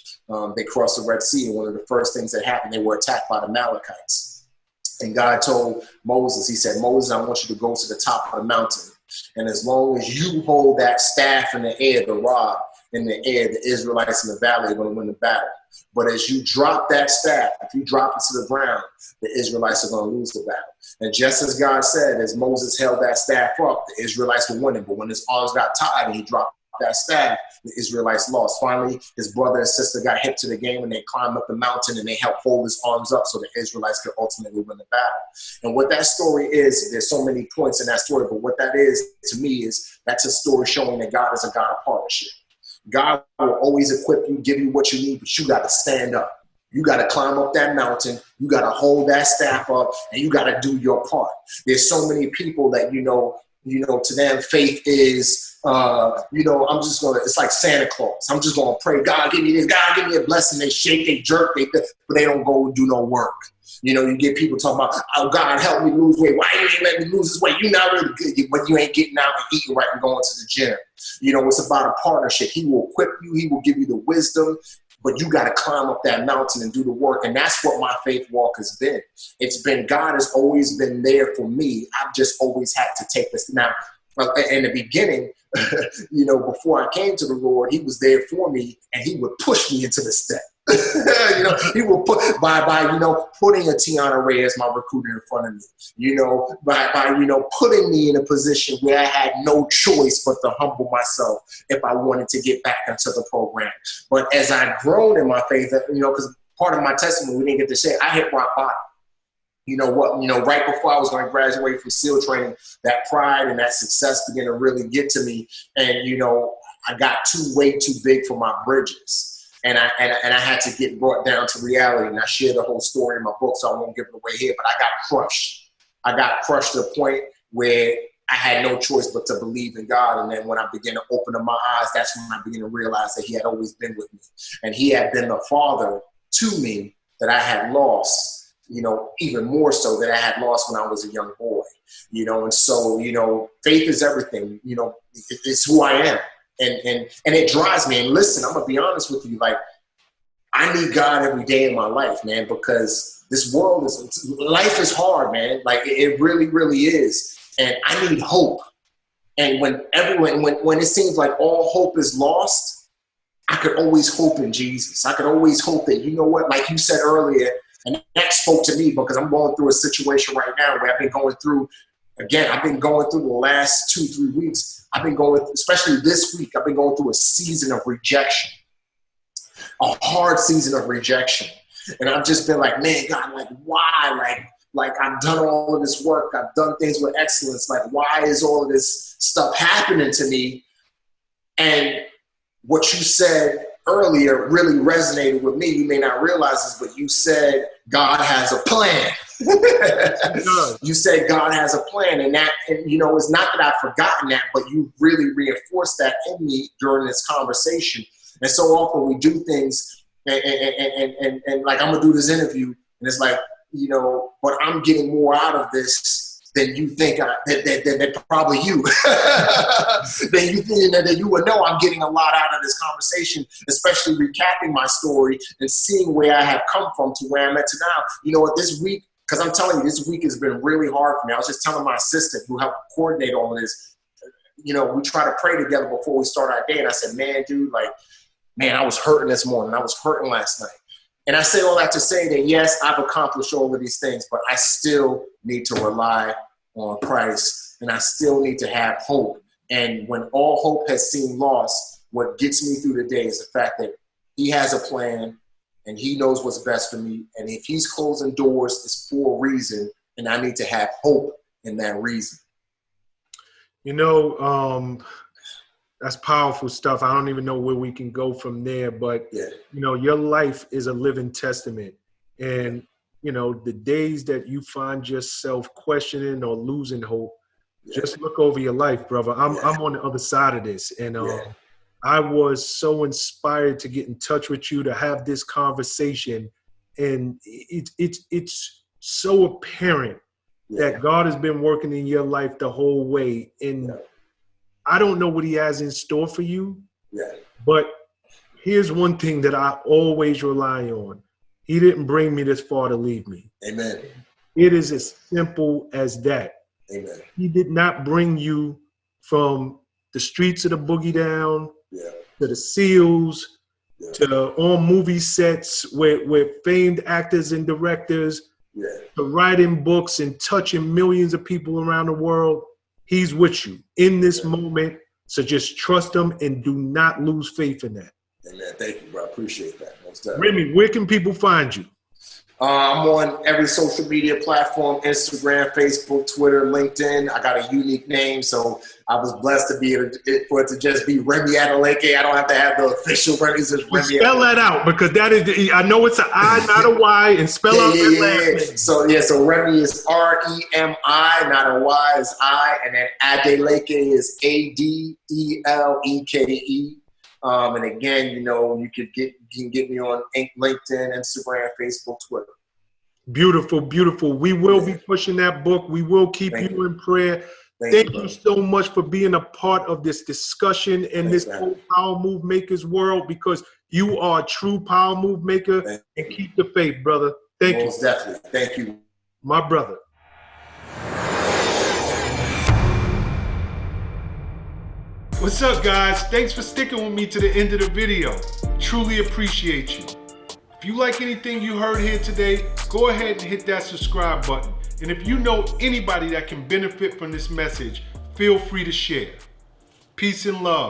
They crossed the Red Sea, and one of the first things that happened, they were attacked by the Amalekites. And God told Moses, he said, Moses, I want you to go to the top of the mountain. And as long as you hold that staff in the air, the rod, in the air, the Israelites in the valley are going to win the battle. But as you drop that staff, if you drop it to the ground, the Israelites are going to lose the battle. And just as God said, as Moses held that staff up, the Israelites were winning. But when his arms got tired and he dropped that staff, the Israelites lost. Finally, his brother and sister got hip to the game and they climbed up the mountain and they helped hold his arms up so the Israelites could ultimately win the battle. And what that story is, there's so many points in that story, but what that is to me is that's a story showing that God is a God of partnership. God will always equip you, give you what you need, but you got to stand up. You got to climb up that mountain. You got to hold that staff up, and you got to do your part. There's so many people that, to them, faith is, I'm just going to, it's like Santa Claus. I'm just going to pray, God, give me this, God, give me a blessing. They shake, they jerk, but they don't go and do no work. You get people talking about, oh, God, help me lose weight. Why you ain't letting me lose this weight? You're not really good, but you ain't getting out and eating right and going to the gym. It's about a partnership. He will equip you. He will give you the wisdom, but you got to climb up that mountain and do the work. And that's what my faith walk has been. It's been, God has always been there for me. I've just always had to take this. Now, in the beginning, before I came to the Lord, he was there for me and he would push me into the step. He will put by putting a Tiana Ray as my recruiter in front of me, by putting me in a position where I had no choice but to humble myself if I wanted to get back into the program. But as I've grown in my faith, because part of my testimony we didn't get to say, I hit rock bottom. Right before I was going to graduate from SEAL training, that pride and that success began to really get to me, and I got way too big for my bridges. And I had to get brought down to reality. And I share the whole story in my book, so I won't give it away here. But I got crushed. I got crushed to the point where I had no choice but to believe in God. And then when I began to open up my eyes, that's when I began to realize that he had always been with me. And he had been the father to me that I had lost, even more so that I had lost when I was a young boy. And so, faith is everything. It's who I am. And it drives me. And listen, I'm going to be honest with you. Like, I need God every day in my life, man, because this world life is hard, man. Like, it really, really is. And I need hope. And when it seems like all hope is lost, I could always hope in Jesus. I could always hope that, like you said earlier, and that spoke to me because I'm going through a situation right now where I've been going through the last 2-3 weeks. I've been going, especially this week, I've been going through a season of rejection, a hard season of rejection. And I've just been like, man, God, like, why? Like I've done all of this work. I've done things with excellence. Like, why is all of this stuff happening to me? And what you said earlier really resonated with me. You may not realize this, but you said God has a plan. You said God has a plan, and it's not that I've forgotten that, but you really reinforced that in me during this conversation. And so often we do things, and like, I'm gonna do this interview, and it's like, but I'm getting more out of this than you think, than probably you. Then you think that you would know I'm getting a lot out of this conversation, especially recapping my story and seeing where I have come from to where I'm at to now. This week, because I'm telling you, this week has been really hard for me. I was just telling my assistant who helped coordinate all of this, we try to pray together before we start our day. And I said, man, dude, I was hurting this morning. I was hurting last night. And I say all that to say that, yes, I've accomplished all of these things, but I still need to rely on Christ, and I still need to have hope. And when all hope has seemed lost, what gets me through the day is the fact that he has a plan and he knows what's best for me. And if he's closing doors, it's for a reason, and I need to have hope in that reason. That's powerful stuff. I don't even know where we can go from there, but your life is a living testament. And, the days that you find yourself questioning or losing hope, just look over your life, brother. I'm on the other side of this. And I was so inspired to get in touch with you, to have this conversation. And it's so apparent that God has been working in your life the whole way. And I don't know what he has in store for you, but here's one thing that I always rely on. He didn't bring me this far to leave me. Amen. It is as simple as that. Amen. He did not bring you from the streets of the boogie down to the SEALs, to on movie sets with famed actors and directors, to writing books and touching millions of people around the world. He's with you in this moment. So just trust him and do not lose faith in that. Amen. Thank you, bro. I appreciate that. Remi, where can people find you? I'm on every social media platform, Instagram, Facebook, Twitter, LinkedIn. I got a unique name, so I was blessed to be for it to just be Remi Adeleke. I don't have to have the official Remi. It's just Remi. Spell that out, because that is, I know it's an I, not a Y, and spell out that last name. So Remi is R-E-M-I, not a Y, is I, and then Adeleke is A-D-E-L-E-K-E. And again, you can get me on LinkedIn, Instagram, Facebook, Twitter. Beautiful, beautiful. We will be pushing that book. We will keep you in prayer. Thank you so much for being a part of this discussion in this whole Power Move Makers world, because you are a true Power Move Maker. And keep the faith, brother. Thank you. Most definitely. Thank you. My brother. What's up, guys? Thanks for sticking with me to the end of the video. Truly appreciate you. If you like anything you heard here today, go ahead and hit that subscribe button. And if you know anybody that can benefit from this message, feel free to share. Peace and love.